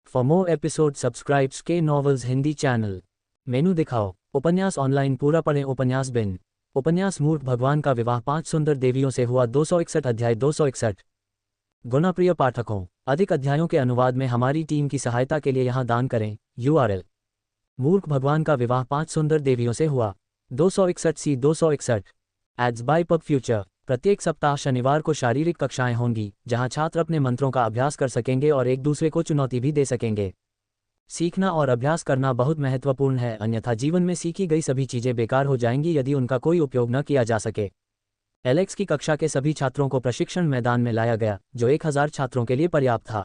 For more episode subscribes के novels Hindi channel. मेनू दिखाओ। उपन्यास ऑनलाइन पूरा पढ़ें। उपन्यास बिन। उपन्यास मूर्ख भगवान का विवाह 5 सुंदर देवियों से हुआ। 261 अध्याय 261। गुणाप्रिय पाठकों, अधिक अध्यायों के अनुवाद में हमारी टीम की सहायता के लिए यहाँ दान करें। URL। मूर्ख भगवान का विवाह 5 सुंदर देवियों से हुआ। 261 261। Ads by PubFuture. प्रत्येक सप्ताह शनिवार को शारीरिक कक्षाएं होंगी जहां छात्र अपने मंत्रों का अभ्यास कर सकेंगे और एक दूसरे को चुनौती भी दे सकेंगे। सीखना और अभ्यास करना बहुत महत्वपूर्ण है, अन्यथा जीवन में सीखी गई सभी चीजें बेकार हो जाएंगी यदि उनका कोई उपयोग न किया जा सके। एलेक्स की कक्षा के सभी छात्रों को प्रशिक्षण मैदान में लाया गया, जो 1000 छात्रों के लिए पर्याप्त था।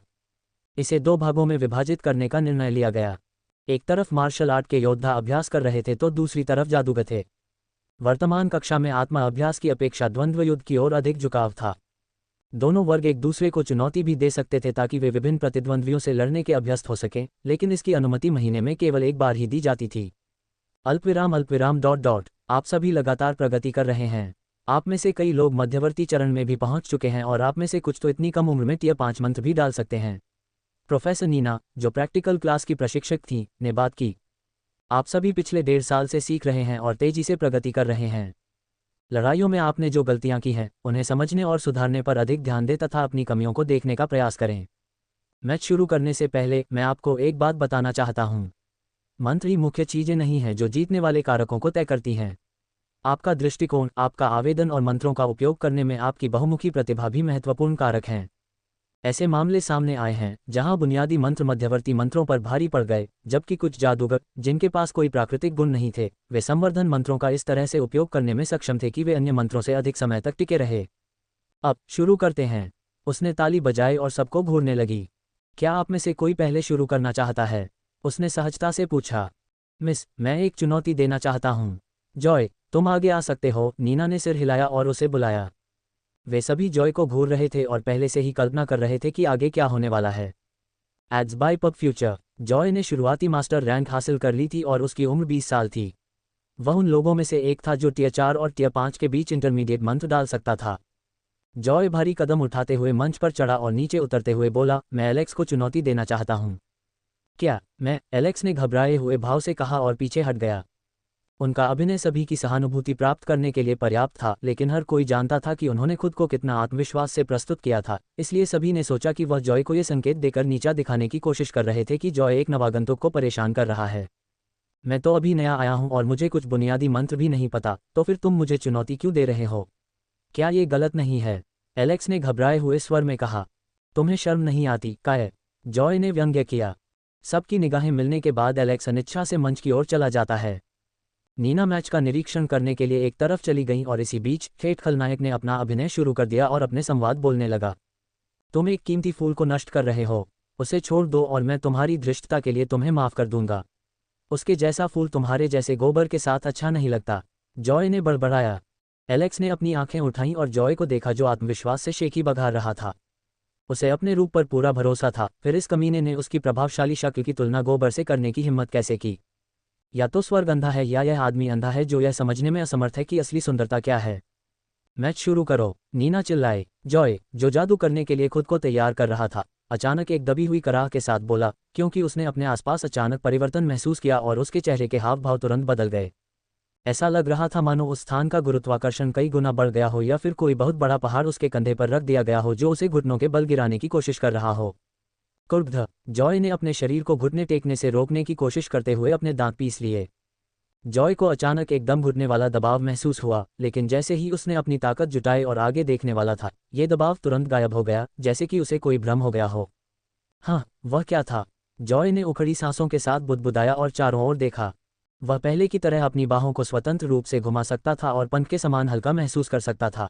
इसे 2 भागों में विभाजित करने का निर्णय लिया गया। एक तरफ मार्शल आर्ट के योद्धा अभ्यास कर रहे थे तो दूसरी तरफ जादूगर थे। वर्तमान कक्षा में आत्मा अभ्यास की अपेक्षा द्वंद्व युद्ध की ओर अधिक झुकाव था। दोनों वर्ग एक दूसरे को चुनौती भी दे सकते थे ताकि वे विभिन्न प्रतिद्वंद्वियों से लड़ने के अभ्यस्त हो सकें, लेकिन इसकी अनुमति महीने में केवल एक बार ही दी जाती थी। अल्पविराम डॉट डॉट। आप सभी लगातार प्रगति कर रहे हैं। आप में से कई लोग मध्यवर्ती चरण में भी पहुंच चुके हैं और आप में से कुछ तो इतनी कम उम्र में टियर 5 मंत्र भी डाल सकते हैं। प्रोफेसर नीना, जो प्रैक्टिकल क्लास की प्रशिक्षक थीं, ने बात की। आप सभी पिछले 1.5 साल से सीख रहे हैं और तेजी से प्रगति कर रहे हैं। लड़ाइयों में आपने जो गलतियां की हैं उन्हें समझने और सुधारने पर अधिक ध्यान दें तथा अपनी कमियों को देखने का प्रयास करें। मैच शुरू करने से पहले मैं आपको एक बात बताना चाहता हूं। मंत्र ही मुख्य चीजें नहीं हैं जो जीतने वाले कारकों को तय करती हैं। आपका दृष्टिकोण, आपका आवेदन और मंत्रों का उपयोग करने में आपकी बहुमुखी प्रतिभा भी महत्वपूर्ण कारक हैं। ऐसे मामले सामने आए हैं जहां बुनियादी मंत्र मध्यवर्ती मंत्रों पर भारी पड़ गए, जबकि कुछ जादूगर, जिनके पास कोई प्राकृतिक गुण नहीं थे, वे संवर्धन मंत्रों का इस तरह से उपयोग करने में सक्षम थे कि वे अन्य मंत्रों से अधिक समय तक टिके रहे। अब शुरू करते हैं। उसने ताली बजाई और सबको घूरने लगी। क्या आप में से कोई पहले शुरू करना चाहता है? उसने सहजता से पूछा। मिस, मैं एक चुनौती देना चाहता हूँ। जॉय, तुम आगे आ सकते हो। नीना ने सिर हिलाया और उसे बुलाया। वे सभी जॉय को घूर रहे थे और पहले से ही कल्पना कर रहे थे कि आगे क्या होने वाला है। Ads by PubFuture. Joy ने शुरुआती मास्टर रैंक हासिल कर ली थी और उसकी उम्र 20 साल थी। वह उन लोगों में से एक था जो टियर 4 और टियर 5 के बीच इंटरमीडिएट मंत्र डाल सकता था। जॉय भारी कदम उठाते हुए मंच पर चढ़ा और नीचे उतरते हुए बोला, मैं एलेक्स को चुनौती देना चाहता हूँ। क्या मैं? एलेक्स ने घबराए हुए भाव से कहा और पीछे हट गया। उनका अभिनय सभी की सहानुभूति प्राप्त करने के लिए पर्याप्त था, लेकिन हर कोई जानता था कि उन्होंने खुद को कितना आत्मविश्वास से प्रस्तुत किया था, इसलिए सभी ने सोचा कि वह जॉय को यह संकेत देकर नीचा दिखाने की कोशिश कर रहे थे कि जॉय एक नवागंतुक को परेशान कर रहा है। मैं तो अभी नया आया हूं और मुझे कुछ बुनियादी मंत्र भी नहीं पता, तो फिर तुम मुझे चुनौती क्यों दे रहे हो? क्या ये गलत नहीं है? एलेक्स ने घबराए हुए स्वर में कहा। तुम्हें शर्म नहीं आती, काय? जॉय ने व्यंग्य किया। सबकी निगाहें मिलने के बाद एलेक्स अनिच्छा से मंच की ओर चला जाता है। नीना मैच का निरीक्षण करने के लिए एक तरफ चली गई और इसी बीच ठेठ खलनायक ने अपना अभिनय शुरू कर दिया और अपने संवाद बोलने लगा। तुम एक कीमती फूल को नष्ट कर रहे हो। उसे छोड़ दो और मैं तुम्हारी धृष्टता के लिए तुम्हें माफ कर दूंगा। उसके जैसा फूल तुम्हारे जैसे गोबर के साथ अच्छा नहीं लगता, जॉय ने बड़बड़ाया। एलेक्स ने अपनी आंखें उठाईं और जॉय को देखा जो आत्मविश्वास से शेखी बघार रहा था। उसे अपने रूप पर पूरा भरोसा था, फिर इस कमीने ने उसकी प्रभावशाली शक्ल की तुलना गोबर से करने की हिम्मत कैसे की? या तो स्वर्ग अंधा है या यह आदमी अंधा है जो यह समझने में असमर्थ है कि असली सुंदरता क्या है। मैच शुरू करो, नीना चिल्लाए। जॉय, जो जादू करने के लिए खुद को तैयार कर रहा था, अचानक एक दबी हुई कराह के साथ बोला, क्योंकि उसने अपने आसपास अचानक परिवर्तन महसूस किया और उसके चेहरे के हाव भाव तुरंत बदल गए। ऐसा लग रहा था मानो उस स्थान का गुरुत्वाकर्षण कई गुना बढ़ गया हो या फिर कोई बहुत बड़ा पहाड़ उसके कंधे पर रख दिया गया हो जो उसे घुटनों के बल गिराने की कोशिश कर रहा हो। क्रुद्ध, जॉय ने अपने शरीर को घुटने टेकने से रोकने की कोशिश करते हुए अपने दांत पीस लिए। जॉय को अचानक एकदम घुटने वाला दबाव महसूस हुआ, लेकिन जैसे ही उसने अपनी ताकत जुटाई और आगे देखने वाला था, ये दबाव तुरंत गायब हो गया, जैसे कि उसे कोई भ्रम हो गया हो। हाँ, वह क्या था? जॉय ने उखड़ी सांसों के साथ बुदबुदाया और चारों ओर देखा। वह पहले की तरह अपनी बाहों को स्वतंत्र रूप से घुमा सकता था और पंख के समान हल्का महसूस कर सकता था।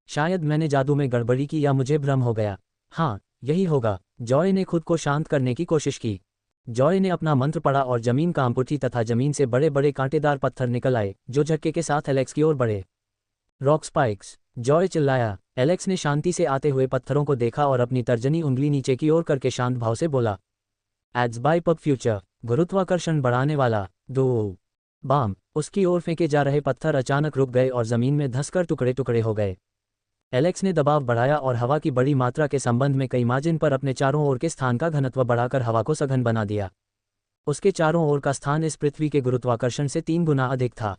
शायद मैंने जादू में गड़बड़ी की या मुझे भ्रम हो गया। हाँ, यही होगा। जॉय ने खुद को शांत करने की कोशिश की। जॉय ने अपना मंत्र पढ़ा और जमीन कांप उठी तथा जमीन से बड़े बड़े कांटेदार पत्थर निकल आए जो झटके के साथ एलेक्स की ओर बढ़े। रॉक स्पाइक्स, जॉय चिल्लाया। एलेक्स ने शांति से आते हुए पत्थरों को देखा और अपनी तर्जनी उंगली नीचे की ओर करके शांत भाव से बोला, एड्स बाय पब फ्यूचर। गुरुत्वाकर्षण बढ़ाने वाला। दो बाम। उसकी ओर फेंके जा रहे पत्थर अचानक रुक गए और जमीन में धंसकर टुकड़े टुकड़े हो गए। एलेक्स ने दबाव बढ़ाया और हवा की बड़ी मात्रा के संबंध में कई मार्जिन पर अपने चारों ओर के स्थान का घनत्व बढ़ाकर हवा को सघन बना दिया। उसके चारों ओर का स्थान इस पृथ्वी के गुरुत्वाकर्षण से 3 गुना अधिक था।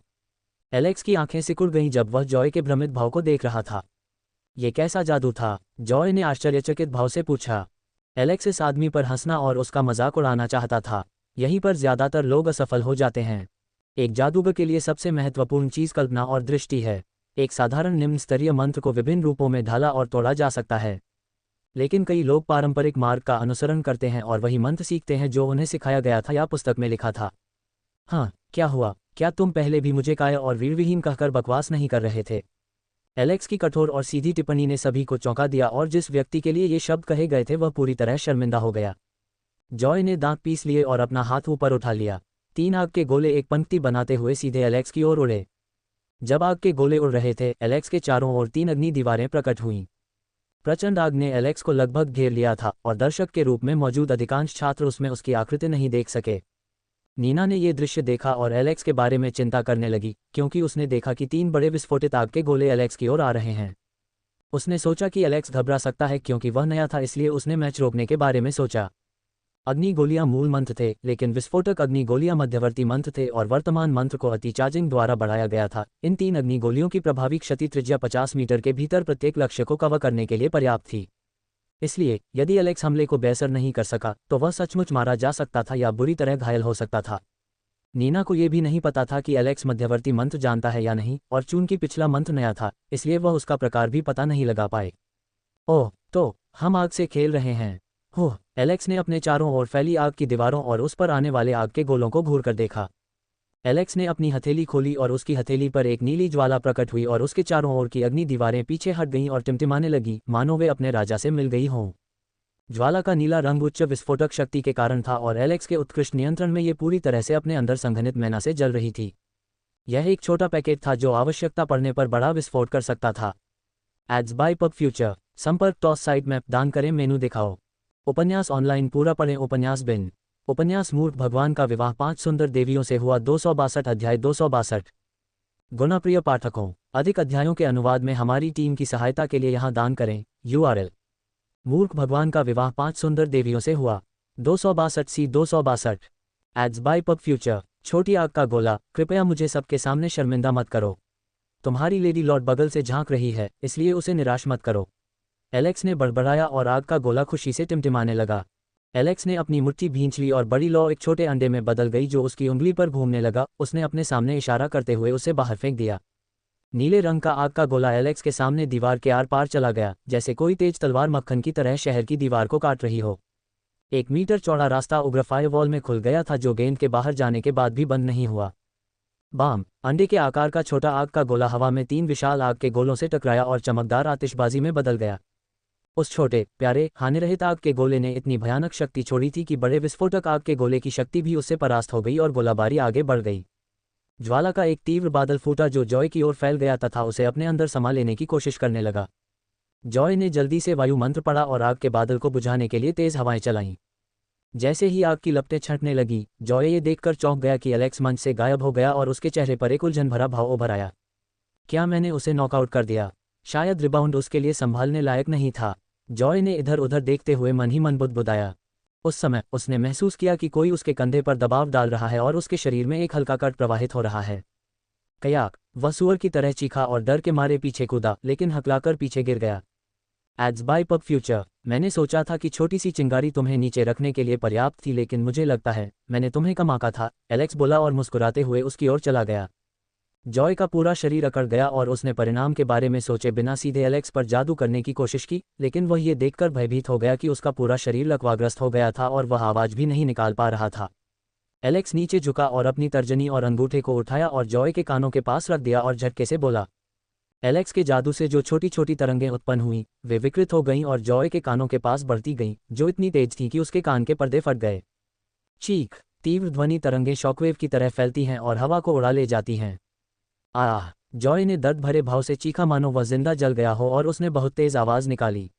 एलेक्स की आंखें सिकुड़ गईं जब वह जॉय के भ्रमित भाव को देख रहा था। ये कैसा जादू था? जॉय ने आश्चर्यचकित भाव से पूछा। एलेक्स इस आदमी पर हंसना और उसका मजाक उड़ाना चाहता था। यहीं पर ज्यादातर लोग असफल हो जाते हैं। एक जादूगर के लिए सबसे महत्वपूर्ण चीज कल्पना और दृष्टि है। एक साधारण निम्न स्तरीय मंत्र को विभिन्न रूपों में ढाला और तोड़ा जा सकता है, लेकिन कई लोग पारंपरिक मार्ग का अनुसरण करते हैं और वही मंत्र सीखते हैं जो उन्हें सिखाया गया था या पुस्तक में लिखा था। हाँ, क्या हुआ? क्या तुम पहले भी मुझे कायर और वीरविहीन कहकर बकवास नहीं कर रहे थे? एलेक्स की कठोर और सीधी टिप्पणी ने सभी को चौंका दिया और जिस व्यक्ति के लिए ये शब्द कहे गए थे वह पूरी तरह शर्मिंदा हो गया। जॉय ने दांत पीस लिए और अपना हाथ ऊपर उठा लिया। 3 आग के गोले एक पंक्ति बनाते हुए सीधे एलेक्स की ओर उड़े। जब आग के गोले उड़ रहे थे, एलेक्स के चारों ओर 3 अग्नि दीवारें प्रकट हुईं। प्रचंड आग ने एलेक्स को लगभग घेर लिया था और दर्शक के रूप में मौजूद अधिकांश छात्र उसमें उसकी आकृति नहीं देख सके। नीना ने यह दृश्य देखा और एलेक्स के बारे में चिंता करने लगी, क्योंकि उसने देखा कि 3 बड़े विस्फोटित आग के गोले एलेक्स की ओर आ रहे हैं। उसने सोचा कि एलेक्स घबरा सकता है क्योंकि वह नया था, इसलिए उसने मैच रोकने के बारे में सोचा। अग्नि गोलियां मूल मंत्र थे, लेकिन विस्फोटक अग्नि गोलियां मध्यवर्ती मंत्र थे और वर्तमान मंत्र को अति चार्जिंग द्वारा बढ़ाया गया था। इन 3 अग्नि गोलियों की प्रभावी क्षति त्रिज्या 50 मीटर के भीतर प्रत्येक लक्ष्य को कवर करने के लिए पर्याप्त थी। इसलिए यदि एलेक्स हमले को बेअसर नहीं कर सका तो वह सचमुच मारा जा सकता था या बुरी तरह घायल हो सकता था। नीना को यह भी नहीं पता था कि एलेक्स मध्यवर्ती मंत्र जानता है या नहीं, और चूंकि पिछला मंत्र नया था इसलिए वह उसका प्रकार भी पता नहीं लगा पाए। ओह, तो हम आग से खेल रहे हैं। हो, एलेक्स ने अपने चारों ओर फैली आग की दीवारों और उस पर आने वाले आग के गोलों को घूरकर देखा। एलेक्स ने अपनी हथेली खोली और उसकी हथेली पर एक नीली ज्वाला प्रकट हुई और उसके चारों ओर की अग्नि दीवारें पीछे हट गईं और टिमटिमाने लगीं, मानो वे अपने राजा से मिल गई हों। ज्वाला का नीला रंग उच्च विस्फोटक शक्ति के कारण था और एलेक्स के उत्कृष्ट नियंत्रण में ये पूरी तरह से अपने अंदर संघनित मैना से जल रही थी। यह एक छोटा पैकेट था जो आवश्यकता पड़ने पर बड़ा विस्फोट कर सकता था। Ads by PubFuture. संपर्क टॉस साइट मैप दान करें, मेनू दिखाओ। उपन्यास ऑनलाइन पूरा पढ़ें। उपन्यास बिन। उपन्यास मूर्ख भगवान का विवाह 5 सुंदर देवियों से हुआ 262 अध्याय 262। गुणाप्रिय पाठकों, अधिक अध्यायों के अनुवाद में हमारी टीम की सहायता के लिए यहाँ दान करें। URL। मूर्ख भगवान का विवाह 5 सुंदर देवियों से हुआ 262 C 262। Ads by PubFuture. छोटी आग का गोला, कृपया मुझे सबके सामने शर्मिंदा मत करो। तुम्हारी लेडी लॉर्ड बगल से झांक रही है, इसलिए उसे निराश मत करो। एलेक्स ने बड़बड़ाया और आग का गोला खुशी से टिमटिमाने लगा। एलेक्स ने अपनी मुट्ठी भींच ली और बड़ी लौ एक छोटे अंडे में बदल गई जो उसकी उंगली पर घूमने लगा। उसने अपने सामने इशारा करते हुए उसे बाहर फेंक दिया। नीले रंग का आग का गोला एलेक्स के सामने दीवार के आर पार चला गया, जैसे कोई तेज तलवार मक्खन की तरह शहर की दीवार को काट रही हो। 1 मीटर चौड़ा रास्ता उग्र फायरवॉल में खुल गया था जो गेंद के बाहर जाने के बाद भी बंद नहीं हुआ। बाम। अंडे के आकार का छोटा आग का गोला हवा में 3 विशाल आग के गोलों से टकराया और चमकदार आतिशबाजी में बदल गया। उस छोटे प्यारे हानिरहित आग के गोले ने इतनी भयानक शक्ति छोड़ी थी कि बड़े विस्फोटक आग के गोले की शक्ति भी उससे परास्त हो गई और गोलाबारी आगे बढ़ गई। ज्वाला का एक तीव्र बादल फूटा जो जॉय की ओर फैल गया तथा उसे अपने अंदर समा लेने की कोशिश करने लगा। जॉय ने जल्दी से वायु मंत्र पढ़ा और आग के बादल को बुझाने के लिए तेज हवाएं चलाईं। जैसे ही आग की लपटें छंटने लगी, जॉय ये देखकर चौंक गया कि एलेक्स मंच से गायब हो गया और उसके चेहरे पर एक उलझन भरा भाव उभर आया। क्या मैंने उसे नॉकआउट कर दिया? शायद रिबाउंड उसके लिए संभालने लायक नहीं था। जॉय ने इधर उधर देखते हुए मन ही मन बुदबुदाया। उस समय उसने महसूस किया कि कोई उसके कंधे पर दबाव डाल रहा है और उसके शरीर में एक हल्का कट प्रवाहित हो रहा है। कयाक। वह सुअर की तरह चीखा और डर के मारे पीछे कूदा, लेकिन हकलाकर पीछे गिर गया। Ads by PubFuture. मैंने सोचा था कि छोटी सी चिंगारी तुम्हें नीचे रखने के लिए पर्याप्त थी, लेकिन मुझे लगता है मैंने तुम्हें कम आंका था, एलेक्स बोला और मुस्कुराते हुए उसकी ओर चला गया। जॉय का पूरा शरीर अकड़ गया और उसने परिणाम के बारे में सोचे बिना सीधे एलेक्स पर जादू करने की कोशिश की, लेकिन वह ये देखकर भयभीत हो गया कि उसका पूरा शरीर लकवाग्रस्त हो गया था और वह आवाज भी नहीं निकाल पा रहा था। एलेक्स नीचे झुका और अपनी तर्जनी और अंगूठे को उठाया और जॉय के कानों के पास रख दिया और झटके से बोला। एलेक्स के जादू से जो छोटी छोटी तरंगें उत्पन्न हुईं, वे विकृत हो गईं और जॉय के कानों के पास बढ़ती गईं, जो इतनी तेज थीं कि उसके कान के पर्दे फट गए। चीख। तीव्र ध्वनि तरंगें शॉकवेव की तरह फैलती हैं और हवा को उड़ा ले जाती हैं। आह। जॉय ने दर्द भरे भाव से चीखा मानो वह जिंदा जल गया हो और उसने बहुत तेज आवाज निकाली।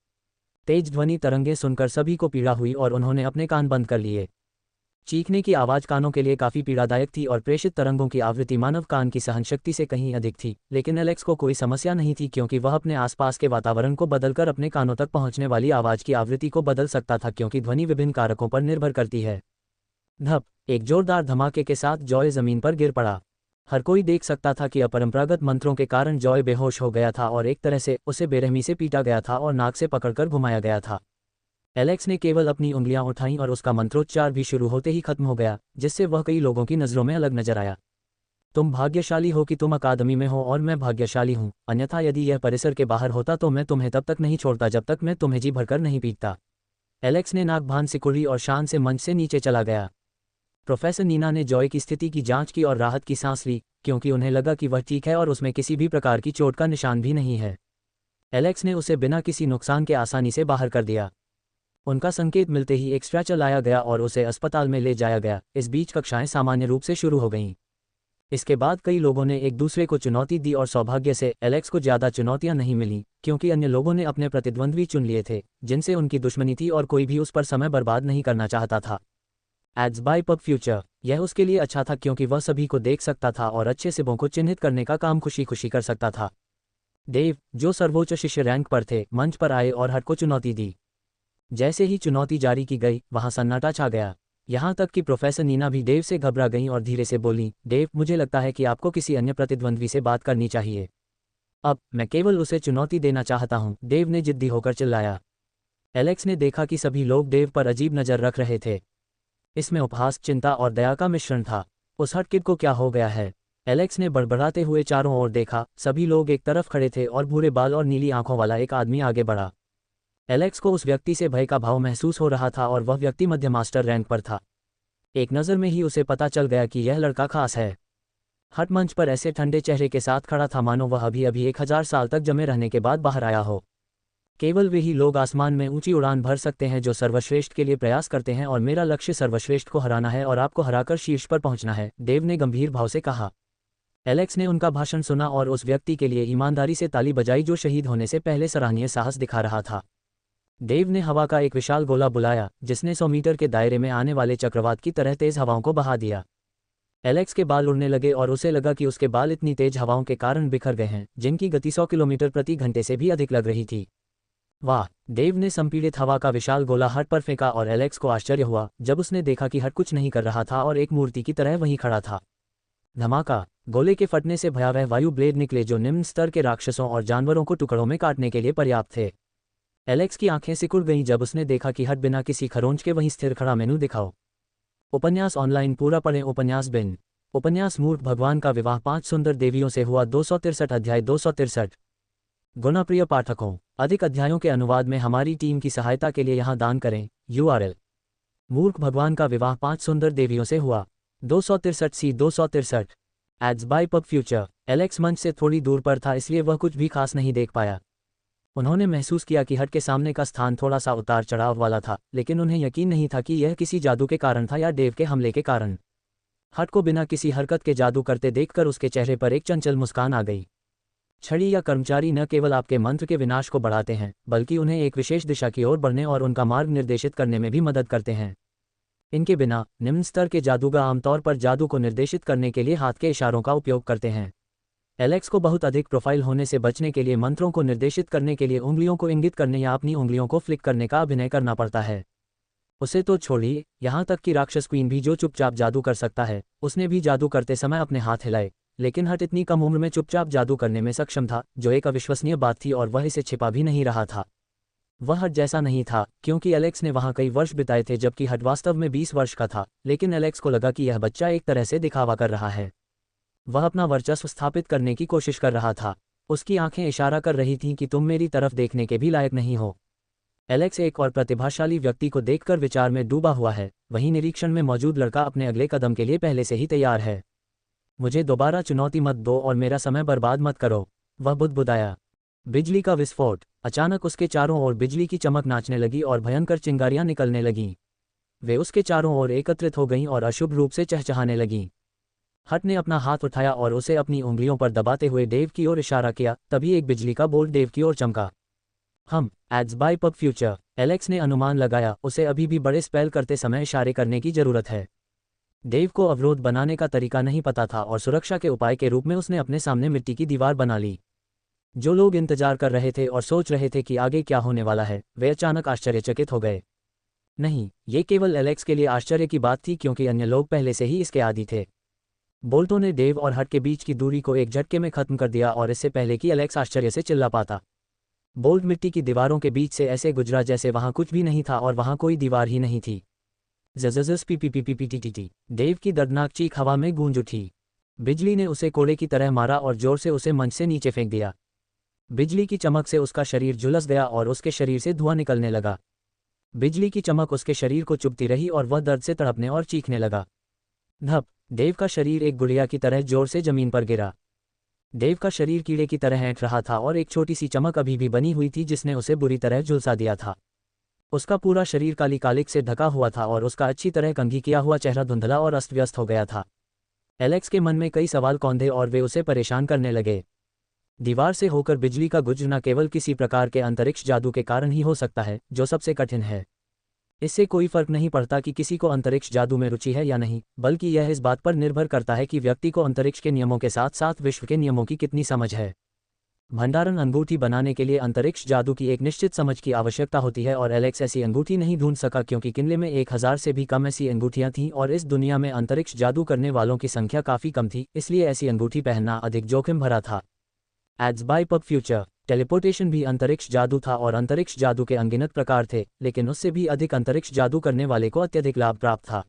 तेज ध्वनि तरंगें सुनकर सभी को पीड़ा हुई और उन्होंने अपने कान बंद कर लिए। चीखने की आवाज़ कानों के लिए काफ़ी पीड़ादायक थी और प्रेषित तरंगों की आवृत्ति मानव कान की सहनशक्ति से कहीं अधिक थी, लेकिन एलेक्स को कोई समस्या नहीं थी क्योंकि वह अपने आसपास के वातावरण को बदलकर अपने कानों तक पहुंचने वाली आवाज़ की आवृत्ति को बदल सकता था क्योंकि ध्वनि विभिन्न कारकों पर निर्भर करती है। धप, एक जोरदार धमाके के साथ जॉय ज़मीन पर गिर पड़ा। हर कोई देख सकता था कि अपरंपरागत मंत्रों के कारण जॉय बेहोश हो गया था और एक तरह से उसे बेरहमी से पीटा गया था और नाक से पकड़कर घुमाया गया था। एलेक्स ने केवल अपनी उंगलियां उठाईं और उसका मंत्रोच्चार भी शुरू होते ही खत्म हो गया, जिससे वह कई लोगों की नज़रों में अलग नजर आया। तुम भाग्यशाली हो कि तुम अकादमी में हो और मैं भाग्यशाली हूँ, अन्यथा यदि यह परिसर के बाहर होता तो मैं तुम्हें तब तक नहीं छोड़ता जब तक मैं तुम्हें जी भरकर नहीं पीटता। एलेक्स ने नाक भान सिकुड़ी और शान से मंच से नीचे चला गया। प्रोफेसर नीना ने जॉय की स्थिति की जांच की और राहत की सांस ली, क्योंकि उन्हें लगा कि वह ठीक है और उसमें किसी भी प्रकार की चोट का निशान भी नहीं है। एलेक्स ने उसे बिना किसी नुकसान के आसानी से बाहर कर दिया। उनका संकेत मिलते ही एक स्ट्रेचर लाया गया और उसे अस्पताल में ले जाया गया। इस बीच कक्षाएं सामान्य रूप से शुरू हो गईं। इसके बाद कई लोगों ने एक दूसरे को चुनौती दी और सौभाग्य से एलेक्स को ज़्यादा चुनौतियां नहीं मिलीं, क्योंकि अन्य लोगों ने अपने प्रतिद्वंद्वी चुन लिए थे जिनसे उनकी दुश्मनी थी और कोई भी उस पर समय बर्बाद नहीं करना चाहता था। एड्स बाय पब फ्यूचर, यह उसके लिए अच्छा था क्योंकि वह सभी को देख सकता था और अच्छे सिबों को चिन्हित करने का काम खुशी खुशी कर सकता था। डेव, जो सर्वोच्च शिष्य रैंक पर थे, मंच पर आए और हट को चुनौती दी। जैसे ही चुनौती जारी की गई, वहां सन्नाटा छा गया। यहाँ तक कि प्रोफेसर नीना भी डेव से घबरा गईं और धीरे से बोलीं, डेव, मुझे लगता है कि आपको किसी अन्य प्रतिद्वंद्वी से बात करनी चाहिए। अब मैं केवल उसे चुनौती देना चाहता हूँ, डेव ने जिद्दी होकर चिल्लाया। एलेक्स ने देखा कि सभी लोग डेव पर अजीब नज़र रख रहे थे। इसमें उपहास, चिंता और दया का मिश्रण था। उस हट किड को क्या हो गया है? एलेक्स ने बड़बड़ाते हुए चारों ओर देखा। सभी लोग एक तरफ खड़े थे और भूरे बाल और नीली आंखों वाला एक आदमी आगे बढ़ा। एलेक्स को उस व्यक्ति से भय का भाव महसूस हो रहा था और वह व्यक्ति मध्य मास्टर रैंक पर था। एक नज़र में ही उसे पता चल गया कि यह लड़का खास है। हट मंच पर ऐसे ठंडे चेहरे के साथ खड़ा था मानो वह अभी अभी 1000 साल तक जमे रहने के बाद बाहर आया हो। केवल वे ही लोग आसमान में ऊंची उड़ान भर सकते हैं जो सर्वश्रेष्ठ के लिए प्रयास करते हैं और मेरा लक्ष्य सर्वश्रेष्ठ को हराना है और आपको हराकर शीर्ष पर पहुंचना है, डेव ने गंभीर भाव से कहा। एलेक्स ने उनका भाषण सुना और उस व्यक्ति के लिए ईमानदारी से ताली बजाई जो शहीद होने से पहले सराहनीय साहस दिखा रहा था। डेव ने हवा का एक विशाल गोला बुलाया जिसने 100 मीटर के दायरे में आने वाले चक्रवात की तरह तेज हवाओं को बहा दिया। एलेक्स के बाल उड़ने लगे और उसे लगा कि उसके बाल इतनी तेज हवाओं के कारण बिखर गए हैं जिनकी गति 100 किलोमीटर प्रति घंटे से भी अधिक लग रही थी। वाह, डेव ने संपीड़ित हवा का विशाल गोला हट पर फेंका और एलेक्स को आश्चर्य हुआ जब उसने देखा कि हट कुछ नहीं कर रहा था और एक मूर्ति की तरह वहीं खड़ा था। धमाका, गोले के फटने से भयावह वायु ब्लेड निकले जो निम्न स्तर के राक्षसों और जानवरों को टुकड़ों में काटने के लिए पर्याप्त थे। एलेक्स की आंखें सिकुड़ गईं जब उसने देखा कि हट बिना किसी खरोंच के वहीं स्थिर खड़ा। मेनू दिखाओ। उपन्यास ऑनलाइन पूरा पढ़ें। उपन्यास बिन। उपन्यास मूर्ख भगवान का विवाह 5 सुंदर देवियों से हुआ 263 अध्याय 263। गुणप्रिय पाठकों, अधिक अध्यायों के अनुवाद में हमारी टीम की सहायता के लिए यहाँ दान करें। URL: मूर्ख भगवान का विवाह 5 सुंदर देवियों से हुआ 263 C 263। Ads by PubFuture. Alex मंच से थोड़ी दूर पर था इसलिए वह कुछ भी खास नहीं देख पाया। उन्होंने महसूस किया कि हट के सामने का स्थान थोड़ा सा उतार चढ़ाव वाला था, लेकिन उन्हें यकीन नहीं था कि यह किसी जादू के कारण था या डेव के हमले के कारण। हट को बिना किसी हरकत के जादू करते देखकर उसके चेहरे पर एक चंचल मुस्कान आ गई। छड़ी या कर्मचारी न केवल आपके मंत्र के विनाश को बढ़ाते हैं, बल्कि उन्हें एक विशेष दिशा की ओर बढ़ने और उनका मार्ग निर्देशित करने में भी मदद करते हैं। इनके बिना निम्न स्तर के जादूगर आमतौर पर जादू को निर्देशित करने के लिए हाथ के इशारों का उपयोग करते हैं। एलेक्स को बहुत अधिक प्रोफाइल होने से बचने के लिए मंत्रों को निर्देशित करने के लिए उंगलियों को इंगित करने या अपनी उंगलियों को फ्लिक करने का अभिनय करना पड़ता है। उसे तो छोड़िए, यहाँ तक कि राक्षस क्वीन भी जो चुपचाप जादू कर सकता है, उसने भी जादू करते समय अपने हाथ हिलाए, लेकिन हट इतनी कम उम्र में चुपचाप जादू करने में सक्षम था, जो एक अविश्वसनीय बात थी और वह इसे छिपा भी नहीं रहा था। वह हट जैसा नहीं था, क्योंकि एलेक्स ने वहाँ कई वर्ष बिताए थे जबकि हट वास्तव में 20 वर्ष का था, लेकिन एलेक्स को लगा कि यह बच्चा एक तरह से दिखावा कर रहा है। वह अपना वर्चस्व स्थापित करने की कोशिश कर रहा था। उसकी आंखें इशारा कर रही थीं कि तुम मेरी तरफ देखने के भी लायक नहीं हो। एलेक्स एक और प्रतिभाशाली व्यक्ति को देखकर विचार में डूबा हुआ है, वहीं निरीक्षण में मौजूद लड़का अपने अगले कदम के लिए पहले से ही तैयार है। मुझे दोबारा चुनौती मत दो और मेरा समय बर्बाद मत करो, वह बुदबुदाया। बिजली का विस्फोट। अचानक उसके चारों ओर बिजली की चमक नाचने लगी और भयंकर चिंगारियां निकलने लगीं। वे उसके चारों ओर एकत्रित हो गईं और अशुभ रूप से चहचहाने लगीं। हट ने अपना हाथ उठाया और उसे अपनी उंगलियों पर दबाते हुए डेव की ओर इशारा किया। तभी एक बिजली का बोल्ट डेव की ओर चमका। हम ads by PubFuture. Alex ने अनुमान लगाया, उसे अभी भी बड़े स्पेल करते समय इशारे करने की जरूरत है। डेव को अवरोध बनाने का तरीका नहीं पता था और सुरक्षा के उपाय के रूप में उसने अपने सामने मिट्टी की दीवार बना ली। जो लोग इंतजार कर रहे थे और सोच रहे थे कि आगे क्या होने वाला है, वे अचानक आश्चर्यचकित हो गए। नहीं, ये केवल एलेक्स के लिए आश्चर्य की बात थी क्योंकि अन्य लोग पहले से ही इसके आदी थे। बोल्टो ने डेव और हट के बीच की दूरी को एक झटके में खत्म कर दिया और इससे पहले कि एलेक्स आश्चर्य से चिल्ला पाता, बोल्ट मिट्टी की दीवारों के बीच से ऐसे गुजरा जैसे वहां कुछ भी नहीं था और वहां कोई दीवार ही नहीं थी। जजजस पीपीपीपीटीटी। डेव की दर्दनाक चीख हवा में गूंज उठी। बिजली ने उसे कोड़े की तरह मारा और जोर से उसे मंच से नीचे फेंक दिया। बिजली की चमक से उसका शरीर झुलस गया और उसके शरीर से धुआं निकलने लगा। बिजली की चमक उसके शरीर को चुभती रही और वह दर्द से तड़पने और चीखने लगा। धप। डेव का शरीर एक गुड़िया की तरह जोर से जमीन पर गिरा। डेव का शरीर कीड़े की तरह ऐंठ रहा था और एक छोटी सी चमक अभी भी बनी हुई थी जिसने उसे बुरी तरह झुलसा दिया था। उसका पूरा शरीर काली कालिक से ढका हुआ था और उसका अच्छी तरह कंघी किया हुआ चेहरा धुंधला और अस्त व्यस्त हो गया था। एलेक्स के मन में कई सवाल कौंधे और वे उसे परेशान करने लगे। दीवार से होकर बिजली का गुजरना केवल किसी प्रकार के अंतरिक्ष जादू के कारण ही हो सकता है, जो सबसे कठिन है। इससे कोई फर्क नहीं पड़ता कि किसी को अंतरिक्ष जादू में रुचि है या नहीं, बल्कि यह इस बात पर निर्भर करता है कि व्यक्ति को अंतरिक्ष के नियमों के साथ साथ विश्व के नियमों की कितनी समझ है। भंडारण अंगूठी बनाने के लिए अंतरिक्ष जादू की एक निश्चित समझ की आवश्यकता होती है और एलेक्स ऐसी अंगूठी नहीं ढूंढ सका क्योंकि किले में 1000 से भी कम ऐसी अंगूठियां थीं और इस दुनिया में अंतरिक्ष जादू करने वालों की संख्या काफ़ी कम थी, इसलिए ऐसी अंगूठी पहनना अधिक जोखिम भरा था। Ads by PubFuture. Teleportation भी अंतरिक्ष जादू था और अंतरिक्ष जादू के अनगिनत प्रकार थे, लेकिन उससे भी अधिक अंतरिक्ष जादू करने वाले को अत्यधिक लाभ प्राप्त था।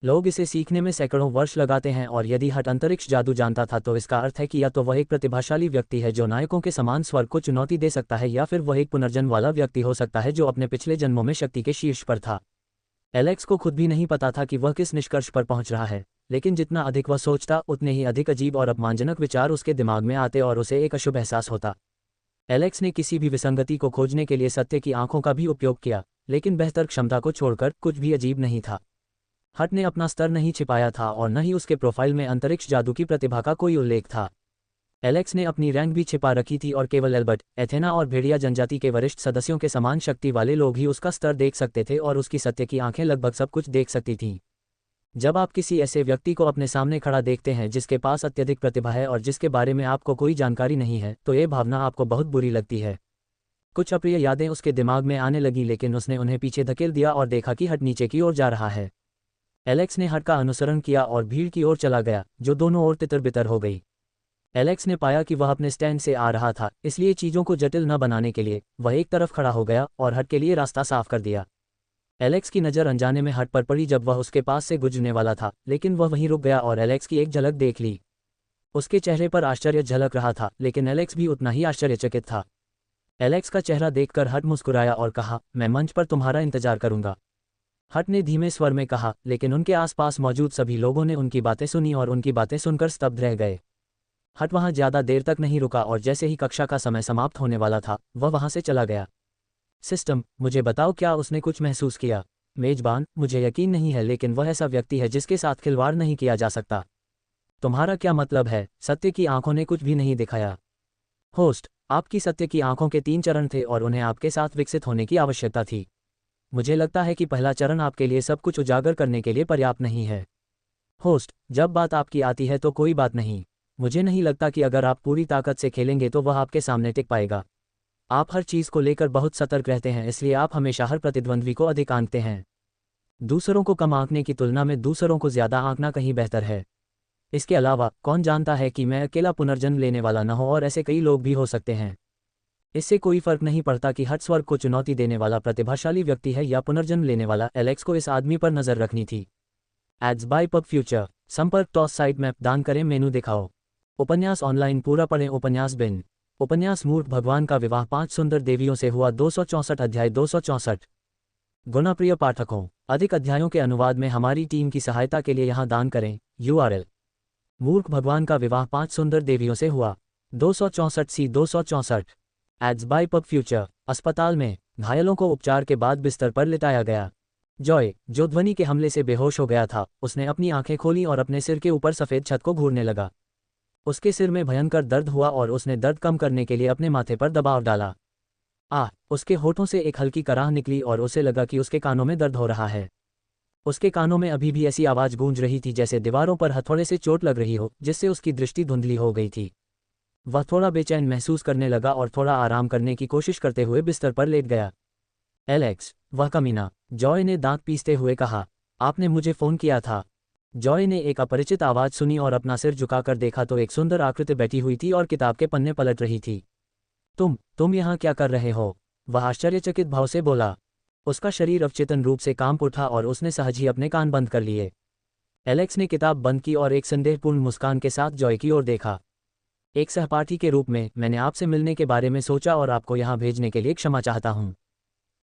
लोग इसे सीखने में सैकड़ों वर्ष लगाते हैं और यदि हट अंतरिक्ष जादू जानता था तो इसका अर्थ है कि या तो वह एक प्रतिभाशाली व्यक्ति है जो नायकों के समान स्वर्ग को चुनौती दे सकता है, या फिर वह एक पुनर्जन्म वाला व्यक्ति हो सकता है जो अपने पिछले जन्मों में शक्ति के शीर्ष पर था। एलेक्स को खुद भी नहीं पता था कि वह किस निष्कर्ष पर पहुंच रहा है, लेकिन जितना अधिक वह सोचता उतने ही अधिक अजीब और अपमानजनक विचार उसके दिमाग में आते और उसे एक अशुभ एहसास होता। एलेक्स ने किसी भी विसंगति को खोजने के लिए सत्य की आंखों का भी उपयोग किया, लेकिन बेहतर क्षमता को छोड़कर कुछ भी अजीब नहीं था। हट ने अपना स्तर नहीं छिपाया था और न ही उसके प्रोफाइल में अंतरिक्ष जादू की प्रतिभा का कोई उल्लेख था। एलेक्स ने अपनी रैंक भी छिपा रखी थी और केवल एल्बर्ट, एथेना और भेड़िया जनजाति के वरिष्ठ सदस्यों के समान शक्ति वाले लोग ही उसका स्तर देख सकते थे और उसकी सत्य की आंखें लगभग सब कुछ देख सकती थीं। जब आप किसी ऐसे व्यक्ति को अपने सामने खड़ा देखते हैं जिसके पास अत्यधिक प्रतिभा है और जिसके बारे में आपको कोई जानकारी नहीं है, तो ये भावना आपको बहुत बुरी लगती है। कुछ अप्रिय यादें उसके दिमाग में आने लगीं, लेकिन उसने उन्हें पीछे धकेल दिया और देखा कि हट नीचे की ओर जा रहा है। एलेक्स ने हट का अनुसरण किया और भीड़ की ओर चला गया, जो दोनों ओर तितर बितर हो गई। एलेक्स ने पाया कि वह अपने स्टैंड से आ रहा था, इसलिए चीज़ों को जटिल न बनाने के लिए वह एक तरफ खड़ा हो गया और हट के लिए रास्ता साफ कर दिया। एलेक्स की नज़र अनजाने में हट पर पड़ी जब वह उसके पास से गुजरने वाला था, लेकिन वह वहीं रुक गया और एलेक्स की एक झलक देख ली। उसके चेहरे पर आश्चर्य झलक रहा था, लेकिन एलेक्स भी उतना ही आश्चर्यचकित था। एलेक्स का चेहरा देखकर हट मुस्कुराया और कहा, मैं मंच पर तुम्हारा इंतजार करूंगा। हट ने धीमे स्वर में कहा, लेकिन उनके आसपास मौजूद सभी लोगों ने उनकी बातें सुनी और उनकी बातें सुनकर स्तब्ध रह गए। हट वहां ज्यादा देर तक नहीं रुका और जैसे ही कक्षा का समय समाप्त होने वाला था, वह वहां से चला गया। सिस्टम, मुझे बताओ, क्या उसने कुछ महसूस किया? मेजबान, मुझे यकीन नहीं है, लेकिन वह ऐसा व्यक्ति है जिसके साथ खिलवाड़ नहीं किया जा सकता। तुम्हारा क्या मतलब है? सत्य की आंखों ने कुछ भी नहीं दिखाया। होस्ट, आपकी सत्य की आंखों के 3 चरण थे और उन्हें आपके साथ विकसित होने की आवश्यकता थी। मुझे लगता है कि पहला चरण आपके लिए सब कुछ उजागर करने के लिए पर्याप्त नहीं है। होस्ट, जब बात आपकी आती है तो कोई बात नहीं। मुझे नहीं लगता कि अगर आप पूरी ताकत से खेलेंगे तो वह आपके सामने टिक पाएगा। आप हर चीज़ को लेकर बहुत सतर्क रहते हैं, इसलिए आप हमेशा हर प्रतिद्वंद्वी को अधिक आंकते हैं। दूसरों को कम आंकने की तुलना में दूसरों को ज्यादा आंकना कहीं बेहतर है। इसके अलावा कौन जानता है कि मैं अकेला पुनर्जन्म लेने वाला न हो और ऐसे कई लोग भी हो सकते हैं। इससे कोई फर्क नहीं पड़ता कि हट स्वर्ग को चुनौती देने वाला प्रतिभाशाली व्यक्ति है या पुनर्जन्म लेने वाला। एलेक्स को इस आदमी पर नजर रखनी थी। Ads by PubFuture. संपर्क टॉस साइट मैप दान करें, मेनू दिखाओ। उपन्यास ऑनलाइन पूरा पढ़ें। उपन्यास बिन। उपन्यास मूर्ख भगवान का विवाह 5 सुंदर देवियों से हुआ 264 अध्याय 264। गुणाप्रिय पाठकों, अधिक अध्यायों के अनुवाद में हमारी टीम की सहायता के लिए यहाँ दान करें। URL। मूर्ख भगवान का विवाह 5 सुंदर देवियों से हुआ 264 सी 264। Ads by PubFuture. अस्पताल में घायलों को उपचार के बाद बिस्तर पर लिटाया गया। जॉय, जो ध्वनि के हमले से बेहोश हो गया था, उसने अपनी आंखें खोली और अपने सिर के ऊपर सफ़ेद छत को घूरने लगा। उसके सिर में भयंकर दर्द हुआ और उसने दर्द कम करने के लिए अपने माथे पर दबाव डाला। उसके होठों से एक हल्की कराह निकली और उसे लगा कि उसके कानों में दर्द हो रहा है। उसके कानों में अभी भी ऐसी आवाज़ गूंज रही थी जैसे दीवारों पर हथौड़े से चोट लग रही हो, जिससे उसकी दृष्टि धुंधली हो गई थी। वह थोड़ा बेचैन महसूस करने लगा और थोड़ा आराम करने की कोशिश करते हुए बिस्तर पर लेट गया। एलेक्स, वह कमीना, जॉय ने दांत पीसते हुए कहा। आपने मुझे फ़ोन किया था। जॉय ने एक अपरिचित आवाज़ सुनी और अपना सिर झुकाकर देखा तो एक सुंदर आकृति बैठी हुई थी और किताब के पन्ने पलट रही थी। तुम यहाँ क्या कर रहे हो? वह आश्चर्यचकित भाव से बोला। उसका शरीर अवचेतन रूप से कांप उठा और उसने सहज ही अपने कान बंद कर लिए। एलेक्स ने किताब बंद की और एक संदेहपूर्ण मुस्कान के साथ जॉय की ओर देखा। एक सहपाठी के रूप में मैंने आपसे मिलने के बारे में सोचा और आपको यहाँ भेजने के लिए क्षमा चाहता हूँ।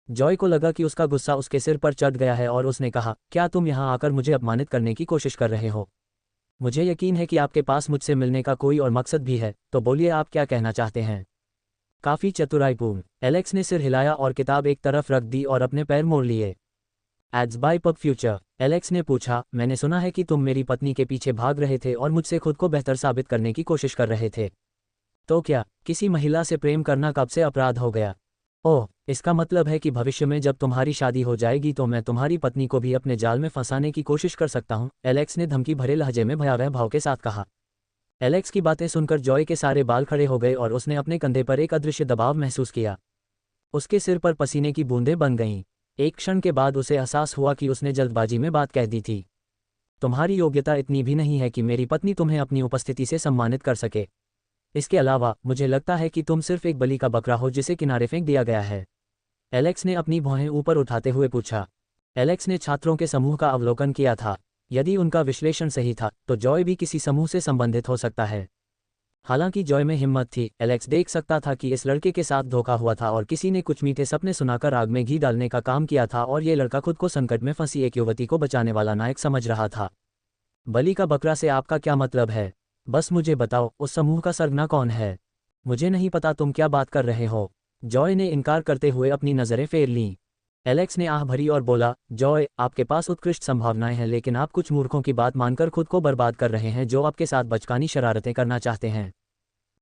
जॉय को लगा कि उसका गुस्सा उसके सिर पर चढ़ गया है और उसने कहा, क्या तुम यहाँ आकर मुझे अपमानित करने की कोशिश कर रहे हो? मुझे यकीन है कि आपके पास मुझसे मिलने का कोई और मकसद भी है, तो बोलिए आप क्या कहना चाहते हैं? काफ़ी चतुराईपूर्ण। एलेक्स ने सिर हिलाया और किताब एक तरफ रख दी और अपने पैर मोड़ लिए। Ads by PubFuture. Alex ने पूछा, मैंने सुना है कि तुम मेरी पत्नी के पीछे भाग रहे थे और मुझसे खुद को बेहतर साबित करने की कोशिश कर रहे थे। तो क्या किसी महिला से प्रेम करना कब से अपराध हो गया? ओह, इसका मतलब है कि भविष्य में जब तुम्हारी शादी हो जाएगी तो मैं तुम्हारी पत्नी को भी अपने जाल में फंसाने की कोशिश कर सकता हूँ, एलेक्स ने धमकी भरे लहजे में भयावह भाव के साथ कहा। एलेक्स की बातें सुनकर जॉय के सारे बाल खड़े हो गए और उसने अपने कंधे पर एक अदृश्य दबाव महसूस किया। उसके सिर पर पसीने की बूंदें बन गईं। एक क्षण के बाद उसे एहसास हुआ कि उसने जल्दबाजी में बात कह दी थी। तुम्हारी योग्यता इतनी भी नहीं है कि मेरी पत्नी तुम्हें अपनी उपस्थिति से सम्मानित कर सके। इसके अलावा मुझे लगता है कि तुम सिर्फ एक बलि का बकरा हो जिसे किनारे फेंक दिया गया है। एलेक्स ने अपनी भौहें ऊपर उठाते हुए पूछा। एलेक्स ने छात्रों के समूह का अवलोकन किया था। यदि उनका विश्लेषण सही था तो जॉय भी किसी समूह से संबंधित हो सकता है। हालांकि जॉय में हिम्मत थी, एलेक्स देख सकता था कि इस लड़के के साथ धोखा हुआ था और किसी ने कुछ मीठे सपने सुनाकर आग में घी डालने का काम किया था और ये लड़का खुद को संकट में फंसी एक युवती को बचाने वाला नायक समझ रहा था। बलि का बकरा से आपका क्या मतलब है? बस मुझे बताओ, उस समूह का सरगना कौन है? मुझे नहीं पता तुम क्या बात कर रहे हो। जॉय ने इनकार करते हुए अपनी नज़रें फेर लीं। एलेक्स ने आह भरी और बोला, जॉय, आपके पास उत्कृष्ट संभावनाएं हैं लेकिन आप कुछ मूर्खों की बात मानकर खुद को बर्बाद कर रहे हैं जो आपके साथ बचकानी शरारतें करना चाहते हैं।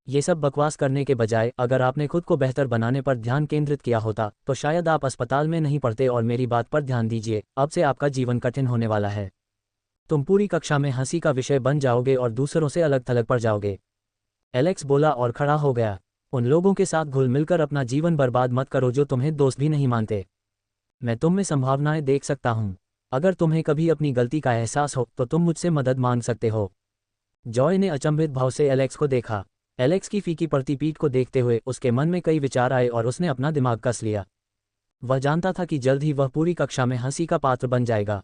ये सब बकवास करने के बजाय अगर आपने खुद को बेहतर बनाने पर ध्यान केंद्रित किया होता तो शायद आप अस्पताल में नहीं पड़ते। और मेरी बात पर ध्यान दीजिए, अब से आपका जीवन कठिन होने वाला है। तुम पूरी कक्षा में हंसी का विषय बन जाओगे और दूसरों से अलग थलग पड़ जाओगे। एलेक्स बोला और खड़ा हो गया। उन लोगों के साथ घुल मिलकर अपना जीवन बर्बाद मत करो जो तुम्हें दोस्त भी नहीं मानते। मैं तुम में संभावनाएं देख सकता हूं। अगर तुम्हें कभी अपनी गलती का एहसास हो तो तुम मुझसे मदद मांग सकते हो। जॉय ने अचंभित भाव से एलेक्स को देखा। एलेक्स की फीकी पड़ती पीठ को देखते हुए उसके मन में कई विचार आए और उसने अपना दिमाग कस लिया। वह जानता था कि जल्द ही वह पूरी कक्षा में हंसी का पात्र बन जाएगा।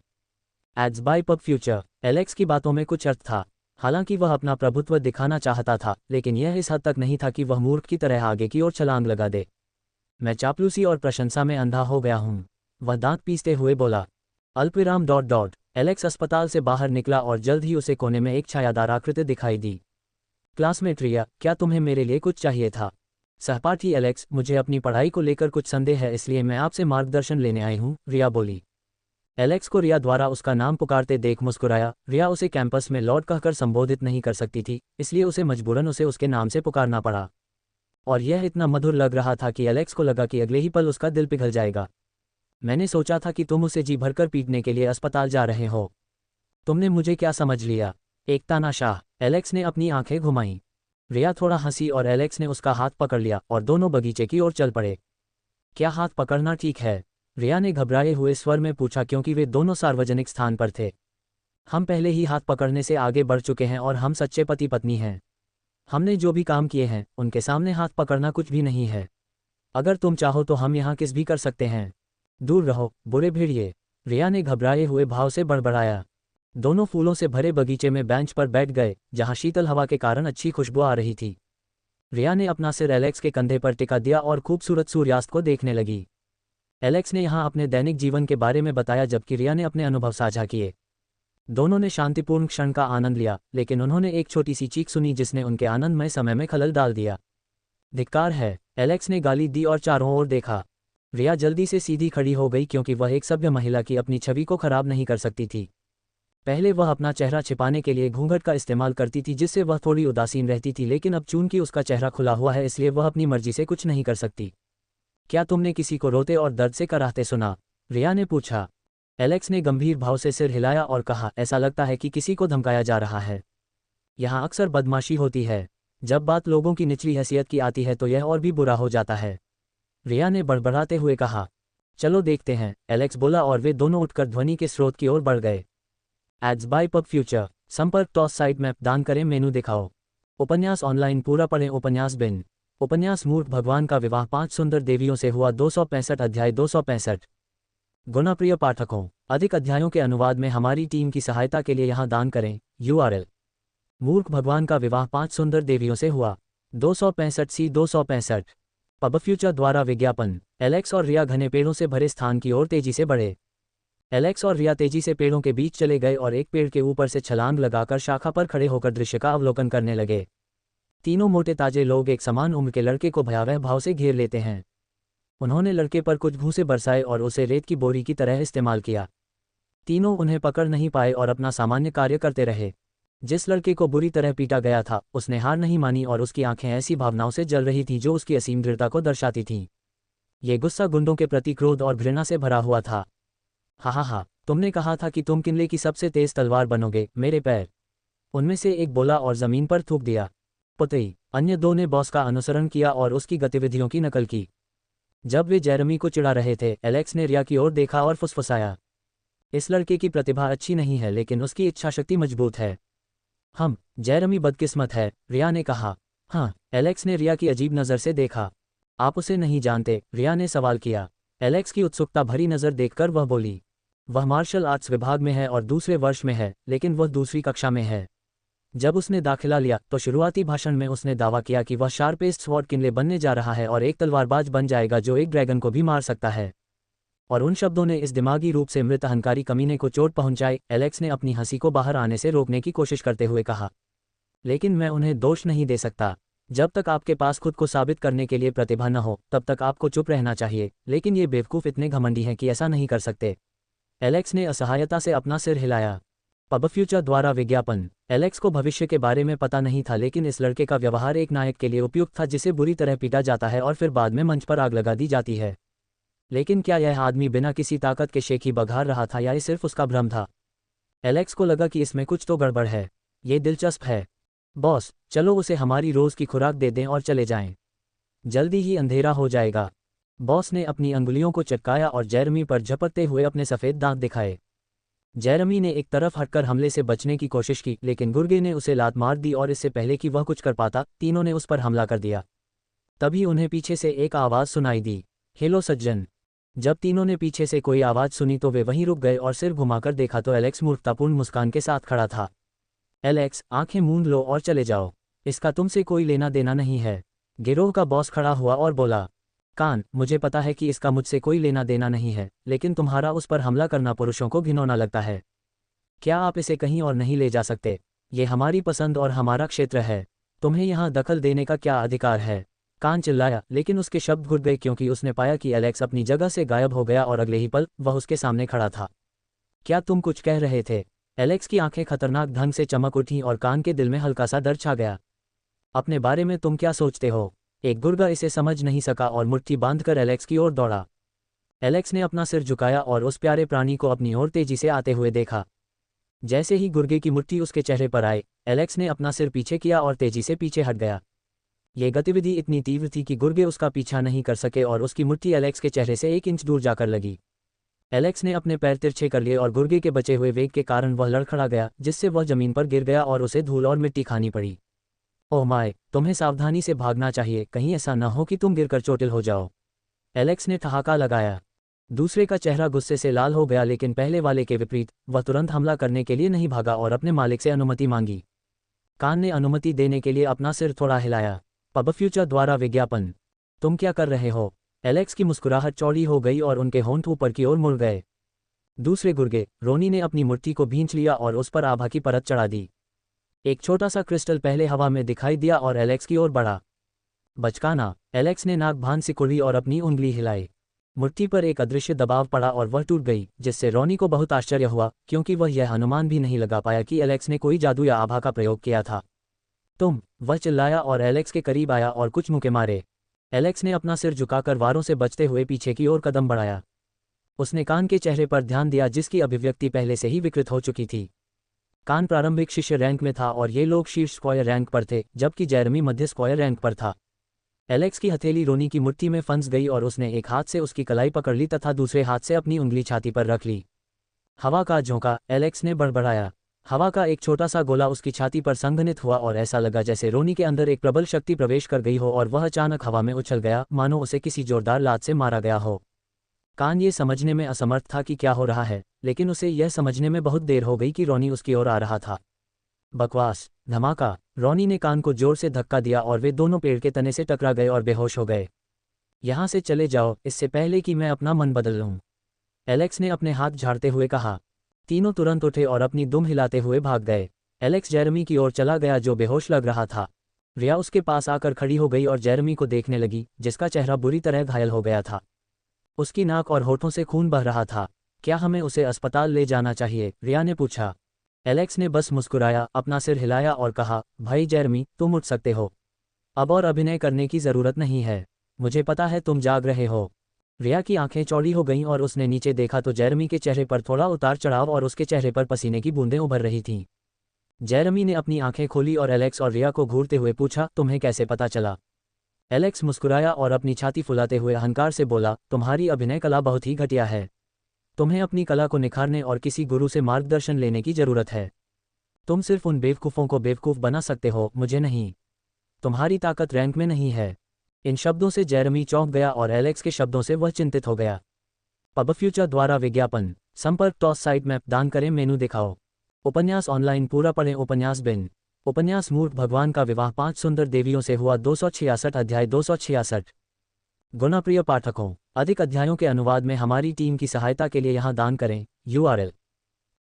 Ads by PubFuture. Alex की बातों में कुछ अर्थ था। हालांकि वह अपना प्रभुत्व दिखाना चाहता था, लेकिन यह इस हद तक नहीं था कि वह मूर्ख की तरह आगे की ओर छलांग लगा दे। मैं चापलूसी और प्रशंसा में अंधा हो गया हूं, वह दांत पीसते हुए बोला। अल्पविराम ... एलेक्स अस्पताल से बाहर निकला और जल्द ही उसे कोने में एक छायादार आकृति दिखाई दी। क्लासमेट रिया, क्या तुम्हें मेरे लिए कुछ चाहिए था? सहपाठी एलेक्स, मुझे अपनी पढ़ाई को लेकर कुछ संदेह है, इसलिए मैं आपसे मार्गदर्शन लेने आई हूं, रिया बोली। एलेक्स को रिया द्वारा उसका नाम पुकारते देख मुस्कुराया। रिया उसे कैंपस में लॉर्ड कहकर संबोधित नहीं कर सकती थी, इसलिए उसे मजबूरन उसे उसके नाम से पुकारना पड़ा। और यह इतना मधुर लग रहा था कि एलेक्स को लगा कि अगले ही पल उसका दिल पिघल जाएगा। मैंने सोचा था कि तुम उसे जी भरकर पीटने के लिए अस्पताल जा रहे हो। तुमने मुझे क्या समझ लिया? एक तानाशाह। एलेक्स ने अपनी आंखें घुमाईं। रिया थोड़ा हंसी और एलेक्स ने उसका हाथ पकड़ लिया और दोनों बगीचे की ओर चल पड़े। क्या हाथ पकड़ना ठीक है? रिया ने घबराए हुए स्वर में पूछा, क्योंकि वे दोनों सार्वजनिक स्थान पर थे। हम पहले ही हाथ पकड़ने से आगे बढ़ चुके हैं और हम सच्चे पति पत्नी हैं। हमने जो भी काम किए हैं उनके सामने हाथ पकड़ना कुछ भी नहीं है। अगर तुम चाहो तो हम यहाँ किस भी कर सकते हैं। दूर रहो, बुरे भेड़िए, रिया ने घबराए हुए भाव से बड़बड़ाया। दोनों फूलों से भरे बगीचे में बेंच पर बैठ गए, जहां शीतल हवा के कारण अच्छी खुशबू आ रही थी। रिया ने अपना सिर एलेक्स के कंधे पर टिका दिया और खूबसूरत सूर्यास्त को देखने लगी। एलेक्स ने यहाँ अपने दैनिक जीवन के बारे में बताया जबकि रिया ने अपने अनुभव साझा किए। दोनों ने शांतिपूर्ण क्षण का आनंद लिया, लेकिन उन्होंने एक छोटी सी चीख सुनी जिसने उनके आनंदमय समय में खलल डाल दिया। धिक्कार है, एलेक्स ने गाली दी और चारों ओर देखा। रिया जल्दी से सीधी खड़ी हो गई क्योंकि वह एक सभ्य महिला की अपनी छवि को खराब नहीं कर सकती थी। पहले वह अपना चेहरा छिपाने के लिए घूंघट का इस्तेमाल करती थी जिससे वह थोड़ी उदासीन रहती थी, लेकिन अब चूंकि उसका चेहरा खुला हुआ है इसलिए वह अपनी मर्जी से कुछ नहीं कर सकती। क्या तुमने किसी को रोते और दर्द से कराहते सुना? रिया ने पूछा। एलेक्स ने गंभीर भाव से सिर हिलाया और कहा, ऐसा लगता है कि किसी को धमकाया जा रहा है। यहाँ अक्सर बदमाशी होती है। जब बात लोगों की निचली हैसियत की आती है तो यह और भी बुरा हो जाता है। रिया ने बड़बड़ाते हुए कहा। चलो देखते हैं, एलेक्स बोला और वे दोनों उठकर ध्वनि के स्रोत की ओर बढ़ गए। Ads by PubFuture. संपर्क टॉस साइट मैप दान करें, मेनू दिखाओ। उपन्यास ऑनलाइन पूरा पढ़ें। उपन्यास बिन। उपन्यास मूर्ख भगवान का विवाह 5 सुंदर देवियों से हुआ 265 अध्याय 265। गुणाप्रिय पाठकों, अधिक अध्यायों के अनुवाद में हमारी टीम की सहायता के लिए यहाँ दान करें। URL। मूर्ख भगवान का विवाह 5 सुंदर देवियों से हुआ 265 C 265। पब फ्यूचर द्वारा विज्ञापन। एलेक्स और रिया घने पेड़ों से भरे स्थान की ओर तेजी से बढ़े। एलेक्स और रिया तेजी से पेड़ों के बीच चले गए और एक पेड़ के ऊपर से छलांग लगाकर शाखा पर खड़े होकर दृश्य का अवलोकन करने लगे। तीनों मोटे ताजे लोग एक समान उम्र के लड़के को भयावह भाव से घेर लेते हैं। उन्होंने लड़के पर कुछ भूसे बरसाए और उसे रेत की बोरी की तरह इस्तेमाल किया। तीनों उन्हें पकड़ नहीं पाए और अपना सामान्य कार्य करते रहे। जिस लड़के को बुरी तरह पीटा गया था उसने हार नहीं मानी और उसकी आंखें ऐसी भावनाओं से जल रही थीं जो उसकी असीम दृढ़ता को दर्शाती थीं। ये गुस्सा गुंडों के प्रति क्रोध और घृणा से भरा हुआ था। हा, तुमने कहा था कि तुम किले की सबसे तेज तलवार बनोगे, मेरे पैर। उनमें से एक बोला और जमीन पर थूक दिया। पुतई। अन्य दो ने बॉस का अनुसरण किया और उसकी गतिविधियों की नकल की। जब वे जेरेमी को चिढ़ा रहे थे, एलेक्स ने रिया की ओर देखा और फुसफुसाया। इस लड़के की प्रतिभा अच्छी नहीं है लेकिन उसकी इच्छाशक्ति मजबूत है। जेरेमी बदकिस्मत है, रिया ने कहा। हाँ, एलेक्स ने रिया की अजीब नज़र से देखा। आप उसे नहीं जानते? रिया ने सवाल किया। एलेक्स की उत्सुकता भरी नज़र देखकर वह बोली। वह मार्शल आर्ट्स विभाग में है और दूसरे वर्ष में है, लेकिन वह दूसरी कक्षा में है। जब उसने दाखिला लिया तो शुरुआती भाषण में उसने दावा किया कि वह शार्पेस्ट स्वॉर्ड किनले बनने जा रहा है और एक तलवारबाज बन जाएगा जो एक ड्रैगन को भी मार सकता है। और उन शब्दों ने इस दिमागी रूप से मृत अहंकारी कमीने को चोट पहुंचाई। एलेक्स ने अपनी हंसी को बाहर आने से रोकने की कोशिश करते हुए कहा। लेकिन मैं उन्हें दोष नहीं दे सकता। जब तक आपके पास खुद को साबित करने के लिए प्रतिभा न हो तब तक आपको चुप रहना चाहिए, लेकिन ये बेवकूफ़ इतने घमंडी हैं कि ऐसा नहीं कर सकते। एलेक्स ने असहायता से अपना सिर हिलाया। पब फ्यूचर द्वारा विज्ञापन। एलेक्स को भविष्य के बारे में पता नहीं था लेकिन इस लड़के का व्यवहार एक नायक के लिए उपयुक्त था जिसे बुरी तरह पीटा जाता है और फिर बाद में मंच पर आग लगा दी जाती है। लेकिन क्या यह आदमी बिना किसी ताकत के शेखी बघार रहा था या ये सिर्फ उसका भ्रम था? एलेक्स को लगा कि इसमें कुछ तो गड़बड़ है। ये दिलचस्प है। बॉस, चलो उसे हमारी रोज़ की खुराक दे दें और चले जाएं। जल्दी ही अंधेरा हो जाएगा। बॉस ने अपनी अंगुलियों को चटकाया और जेरेमी पर झपटते हुए अपने सफ़ेद दांत दिखाए। जेरेमी ने एक तरफ हटकर हमले से बचने की कोशिश की लेकिन गुर्गे ने उसे लात मार दी और इससे पहले कि वह कुछ कर पाता, तीनों ने उस पर हमला कर दिया। तभी उन्हें पीछे से एक आवाज़ सुनाई दी। हेलो सज्जन। जब तीनों ने पीछे से कोई आवाज़ सुनी तो वे वहीं रुक गए और सिर घुमाकर देखा तो एलेक्स मूर्खतापूर्ण मुस्कान के साथ खड़ा था। एलेक्स, आंखें मूंद लो और चले जाओ। इसका तुमसे कोई लेना देना नहीं है। गिरोह का बॉस खड़ा हुआ और बोला। कान, मुझे पता है कि इसका मुझसे कोई लेना देना नहीं है, लेकिन तुम्हारा उस पर हमला करना पुरुषों को घिनौना लगता है। क्या आप इसे कहीं और नहीं ले जा सकते? ये हमारी पसंद और हमारा क्षेत्र है। तुम्हें यहाँ दखल देने का क्या अधिकार है? कान चिल्लाया, लेकिन उसके शब्द घुट गए क्योंकि उसने पाया कि एलेक्स अपनी जगह से गायब हो गया और अगले ही पल वह उसके सामने खड़ा था। क्या तुम कुछ कह रहे थे? एलेक्स की आंखें खतरनाक ढंग से चमक उठी और कान के दिल में हल्का सा डर छा गया। अपने बारे में तुम क्या सोचते हो? एक गुर्गा इसे समझ नहीं सका और मुट्ठी बांधकर एलेक्स की ओर दौड़ा। एलेक्स ने अपना सिर झुकाया और उस प्यारे प्राणी को अपनी ओर तेजी से आते हुए देखा। जैसे ही गुर्गे की मुट्ठी उसके चेहरे पर आई, एलेक्स ने अपना सिर पीछे किया और तेजी से पीछे हट गया। ये गतिविधि इतनी तीव्र थी कि गुर्गे उसका पीछा नहीं कर सके और उसकी मुट्ठी एलेक्स के चेहरे से 1 इंच दूर जाकर लगी। एलेक्स ने अपने पैर तिरछे कर लिए और गुर्गे के बचे हुए वेग के कारण वह लड़खड़ा गया, जिससे वह जमीन पर गिर गया और उसे धूल और मिट्टी खानी पड़ी। ओह माय, तुम्हें सावधानी से भागना चाहिए, कहीं ऐसा न हो कि तुम गिरकर चोटिल हो जाओ। एलेक्स ने ठहाका लगाया। दूसरे का चेहरा गुस्से से लाल हो गया लेकिन पहले वाले के विपरीत वह तुरंत हमला करने के लिए नहीं भागा और अपने मालिक से अनुमति मांगी। कान ने अनुमति देने के लिए अपना सिर थोड़ा हिलाया। पब फ्यूचर द्वारा विज्ञापन। तुम क्या कर रहे हो? एलेक्स की मुस्कुराहट चौड़ी हो गई और उनके होंठ ऊपर की ओर मुड़ गए। दूसरे गुर्गे, रोनी ने अपनी मुट्ठी को भींच लिया और उस पर आभा की परत चढ़ा दी। एक छोटा सा क्रिस्टल पहले हवा में दिखाई दिया और एलेक्स की ओर बढ़ा। बचकाना, एलेक्स ने नाक भान सिकुड़ी और अपनी उंगली हिलाई। मुट्ठी पर एक अदृश्य दबाव पड़ा और वह टूट गई, जिससे रोनी को बहुत आश्चर्य हुआ क्योंकि वह यह अनुमान भी नहीं लगा पाया कि एलेक्स ने कोई जादू या आभा का प्रयोग किया था। वह चिल्लाया और एलेक्स के करीब आया और कुछ मुक्के मारे। एलेक्स ने अपना सिर झुकाकर वारों से बचते हुए पीछे की ओर कदम बढ़ाया। उसने कान के चेहरे पर ध्यान दिया, जिसकी अभिव्यक्ति पहले से ही विकृत हो चुकी थी। कान प्रारंभिक शिष्य रैंक में था और ये लोग शीर्ष स्क्वायर रैंक पर थे, जबकि जेरेमी मध्य स्क्वायर रैंक पर था। एलेक्स की हथेली रोनी की मुट्ठी में फंस गई और उसने एक हाथ से उसकी कलाई पकड़ ली तथा दूसरे हाथ से अपनी उंगली छाती पर रख ली। हवा का झोंका, एलेक्स ने बड़बड़ाया। हवा का एक छोटा सा गोला उसकी छाती पर संघनित हुआ और ऐसा लगा जैसे रोनी के अंदर एक प्रबल शक्ति प्रवेश कर गई हो और वह अचानक हवा में उछल गया, मानो उसे किसी जोरदार लात से मारा गया हो। कान ये समझने में असमर्थ था कि क्या हो रहा है, लेकिन उसे यह समझने में बहुत देर हो गई कि रोनी उसकी ओर आ रहा था। बकवास, धमाका। रोनी ने कान को जोर से धक्का दिया और वे दोनों पेड़ के तने से टकरा गए और बेहोश हो गए। यहाँ से चले जाओ, इससे पहले कि मैं अपना मन बदल लूँ, एलेक्स ने अपने हाथ झाड़ते हुए कहा। तीनों तुरंत उठे और अपनी दुम हिलाते हुए भाग गए। एलेक्स जेरेमी की ओर चला गया, जो बेहोश लग रहा था। रिया उसके पास आकर खड़ी हो गई और जेरेमी को देखने लगी, जिसका चेहरा बुरी तरह घायल हो गया था। उसकी नाक और होठों से खून बह रहा था। क्या हमें उसे अस्पताल ले जाना चाहिए? रिया ने पूछा। एलेक्स ने बस मुस्कुराया, अपना सिर हिलाया और कहा, भाई जेरेमी, तुम उठ सकते हो। अब और अभिनय करने की ज़रूरत नहीं है। मुझे पता है तुम जाग रहे हो। रिया की आंखें चौड़ी हो गईं और उसने नीचे देखा तो जेरेमी के चेहरे पर थोड़ा उतार चढ़ाव और उसके चेहरे पर पसीने की बूंदें उभर रही थीं। जेरेमी ने अपनी आंखें खोली और एलेक्स और रिया को घूरते हुए पूछा, तुम्हें कैसे पता चला? एलेक्स मुस्कुराया और अपनी छाती फुलाते हुए अहंकार से बोला, तुम्हारी अभिनय कला बहुत ही घटिया है। तुम्हें अपनी कला को निखारने और किसी गुरु से मार्गदर्शन लेने की जरूरत है। तुम सिर्फ उन बेवकूफ़ों को बेवकूफ़ बना सकते हो, मुझे नहीं। तुम्हारी ताकत रैंक में नहीं है। इन शब्दों से जेरेमी चौंक गया और एलेक्स के शब्दों से वह चिंतित हो गया। पब फ्यूचर द्वारा विज्ञापन। संपर्क टॉस साइट मैप दान करें, मेनू दिखाओ। उपन्यास ऑनलाइन पूरा पढ़ें। उपन्यास बिन। उपन्यास मूर्ख भगवान का विवाह 5 सुंदर देवियों से हुआ 266 अध्याय 266। गुणाप्रिय पाठकों, अधिक अध्यायों के अनुवाद में हमारी टीम की सहायता के लिए यहाँ दान करें। URL।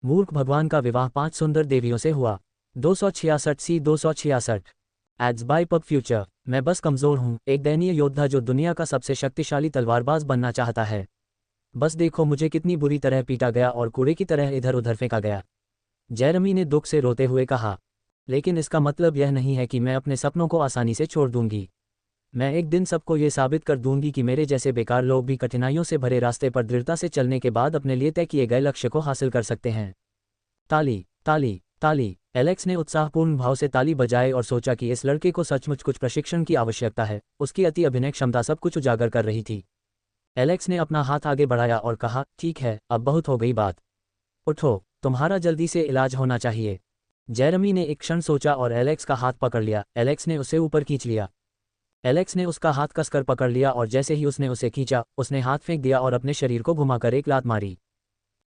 मूर्ख भगवान का विवाह 5 सुंदर देवियों से हुआ 266 सी 266। Ads by PubFuture. मैं बस कमज़ोर हूँ, एक दयनीय योद्धा जो दुनिया का सबसे शक्तिशाली तलवारबाज बनना चाहता है। बस देखो मुझे कितनी बुरी तरह पीटा गया और कूड़े की तरह इधर उधर फेंका गया। जेरेमी ने दुख से रोते हुए कहा। लेकिन इसका मतलब यह नहीं है कि मैं अपने सपनों को आसानी से छोड़ दूंगी। मैं एक दिन सबको ये साबित कर दूंगी कि मेरे जैसे बेकार लोग भी कठिनाइयों से भरे रास्ते पर दृढ़ता से चलने के बाद अपने लिए तय किए गए लक्ष्य को हासिल कर सकते हैं। ताली, ताली, ताली। एलेक्स ने उत्साहपूर्ण भाव से ताली बजाए और सोचा कि इस लड़के को सचमुच कुछ प्रशिक्षण की आवश्यकता है। उसकी अति अभिनय क्षमता सब कुछ उजागर कर रही थी। एलेक्स ने अपना हाथ आगे बढ़ाया और कहा, ठीक है, अब बहुत हो गई बात। उठो, तुम्हारा जल्दी से इलाज होना चाहिए। जेरेमी ने एक क्षण सोचा और एलेक्स का हाथ पकड़ लिया। एलेक्स ने उसे ऊपर खींच लिया। एलेक्स ने उसका हाथ कसकर पकड़ लिया और जैसे ही उसने उसे खींचा, उसने हाथ फेंक दिया और अपने शरीर को घुमाकर एक लात मारी।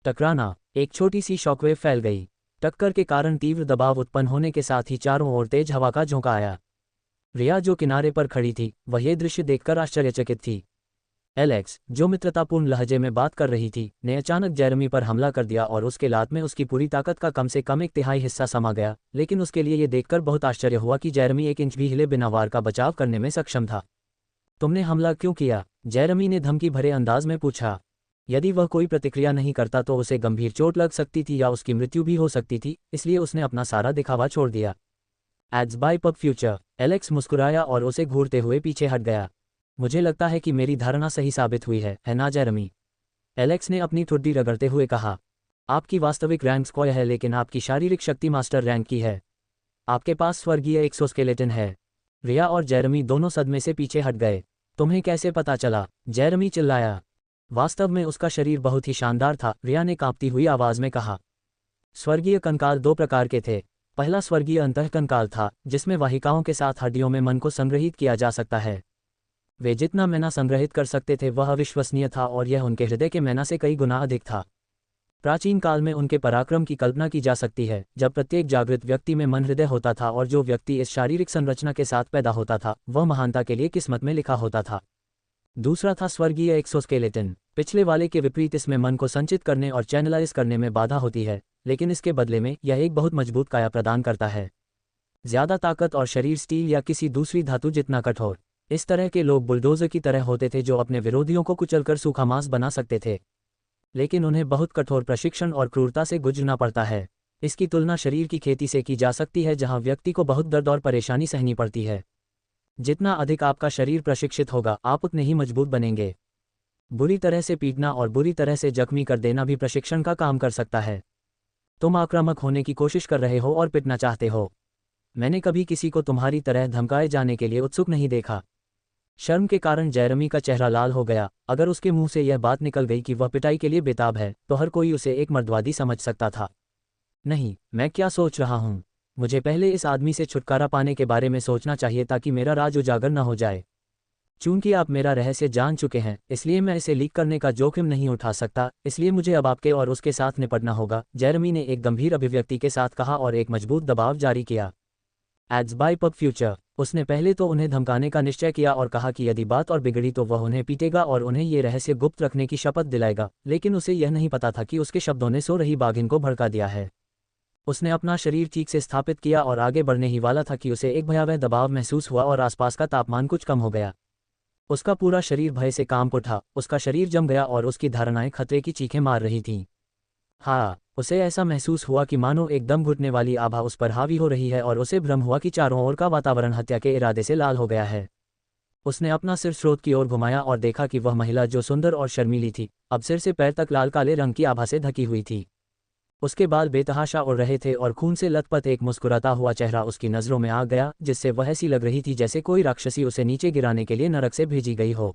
टकराना। एक छोटी सी शॉकवेव फैल गई। टक्कर के कारण तीव्र दबाव उत्पन्न होने के साथ ही चारों ओर तेज हवा का झोंका आया। रिया जो किनारे पर खड़ी थी, वह ये दृश्य देखकर आश्चर्यचकित थी। एलेक्स, जो मित्रतापूर्ण लहजे में बात कर रही थी, ने अचानक जेरेमी पर हमला कर दिया और उसके लात में उसकी पूरी ताकत का कम से कम 1/3 हिस्सा समा गया। लेकिन उसके लिए ये देखकर बहुत आश्चर्य हुआ कि जेरेमी 1 इंच भी हिले बिना वार का बचाव करने में सक्षम था। तुमने हमला क्यों किया? जेरेमी ने धमकी भरे अंदाज में पूछा। यदि वह कोई प्रतिक्रिया नहीं करता तो उसे गंभीर चोट लग सकती थी या उसकी मृत्यु भी हो सकती थी, इसलिए उसने अपना सारा दिखावा छोड़ दिया। Ads by PubFuture. Alex मुस्कुराया और उसे घूरते हुए पीछे हट गया। मुझे लगता है कि मेरी धारणा सही साबित हुई है ना जेरेमी? एलेक्स ने अपनी ठुड्डी रगड़ते हुए कहा। आपकी वास्तविक रैंक स्क्वायर है, लेकिन आपकी शारीरिक शक्ति मास्टर रैंक की है। आपके पास स्वर्गीय एक्सोस्केलेटन है। रिया और जेरेमी दोनों सदमे से पीछे हट गए। तुम्हें कैसे पता चला? जेरेमी चिल्लाया। वास्तव में उसका शरीर बहुत ही शानदार था, रिया ने कांपती हुई आवाज में कहा। स्वर्गीय कंकाल 2 प्रकार के थे। पहला स्वर्गीय अंतःकंकाल था, जिसमें वाहिकाओं के साथ हड्डियों में मन को संग्रहित किया जा सकता है। वे जितना मैना संग्रहित कर सकते थे वह अविश्वसनीय था और यह उनके हृदय के मैना से कई गुना अधिक था। प्राचीन काल में उनके पराक्रम की कल्पना की जा सकती है, जब प्रत्येक जागृत व्यक्ति में मन हृदय होता था और जो व्यक्ति इस शारीरिक संरचना के साथ पैदा होता था वह महानता के लिए किस्मत में लिखा होता था। दूसरा था स्वर्गीय एक्सोस्केलेटन। पिछले वाले के विपरीत इसमें मन को संचित करने और चैनलाइज करने में बाधा होती है, लेकिन इसके बदले में यह एक बहुत मजबूत काया प्रदान करता है। ज्यादा ताकत और शरीर स्टील या किसी दूसरी धातु जितना कठोर। इस तरह के लोग बुलडोजर की तरह होते थे जो अपने विरोधियों को कुचलकर सूखा मांस बना सकते थे, लेकिन उन्हें बहुत कठोर प्रशिक्षण और क्रूरता से गुजरना पड़ता है। इसकी तुलना शरीर की खेती से की जा सकती है, जहां व्यक्ति को बहुत दर्द और परेशानी सहनी पड़ती है। जितना अधिक आपका शरीर प्रशिक्षित होगा आप उतने ही मजबूत बनेंगे। बुरी तरह से पीटना और बुरी तरह से जख्मी कर देना भी प्रशिक्षण का काम कर सकता है। तुम आक्रामक होने की कोशिश कर रहे हो और पिटना चाहते हो। मैंने कभी किसी को तुम्हारी तरह धमकाए जाने के लिए उत्सुक नहीं देखा। शर्म के कारण जेरेमी का चेहरा लाल हो गया। अगर उसके मुंह से यह बात निकल गई कि वह पिटाई के लिए बेताब है तो हर कोई उसे एक मर्दवादी समझ सकता था। नहीं, मैं क्या सोच रहा हूँ? मुझे पहले इस आदमी से छुटकारा पाने के बारे में सोचना चाहिए ताकि मेरा राज उजागर न हो जाए। चूंकि आप मेरा रहस्य जान चुके हैं इसलिए मैं इसे लीक करने का जोखिम नहीं उठा सकता, इसलिए मुझे अब आपके और उसके साथ निपटना होगा, जेरेमी ने एक गंभीर अभिव्यक्ति के साथ कहा और एक मजबूत दबाव जारी किया। Ads by PubFuture. उसने पहले तो उन्हें धमकाने का निश्चय किया और कहा कि यदि बात और बिगड़ी तो वह उन्हें पीटेगा और उन्हें ये रहस्य गुप्त रखने की शपथ दिलाएगा, लेकिन उसे यह नहीं पता था कि उसके शब्दों ने सो रही बाघिन को भड़का दिया है। उसने अपना शरीर ठीक से स्थापित किया और आगे बढ़ने ही वाला था कि उसे एक भयावह दबाव महसूस हुआ और आसपास का तापमान कुछ कम हो गया। उसका पूरा शरीर भय से कांप उठा, उसका शरीर जम गया और उसकी धारणाएं खतरे की चीखें मार रही थीं। हाँ, उसे ऐसा महसूस हुआ कि मानो एक दम घुटने वाली आभा उस पर हावी हो रही है और उसे भ्रम हुआ कि चारों ओर का वातावरण हत्या के इरादे से लाल हो गया है। उसने अपना सिर स्रोत की ओर घुमाया और देखा कि वह महिला जो सुंदर और शर्मीली थी अब सिर से पैर तक लाल काले रंग की आभा से ढकी हुई थी। उसके बाल बेतहाशा उड़ रहे थे और खून से लथपथ एक मुस्कुराता हुआ चेहरा उसकी नज़रों में आ गया, जिससे वह ऐसी लग रही थी जैसे कोई राक्षसी उसे नीचे गिराने के लिए नरक से भेजी गई हो।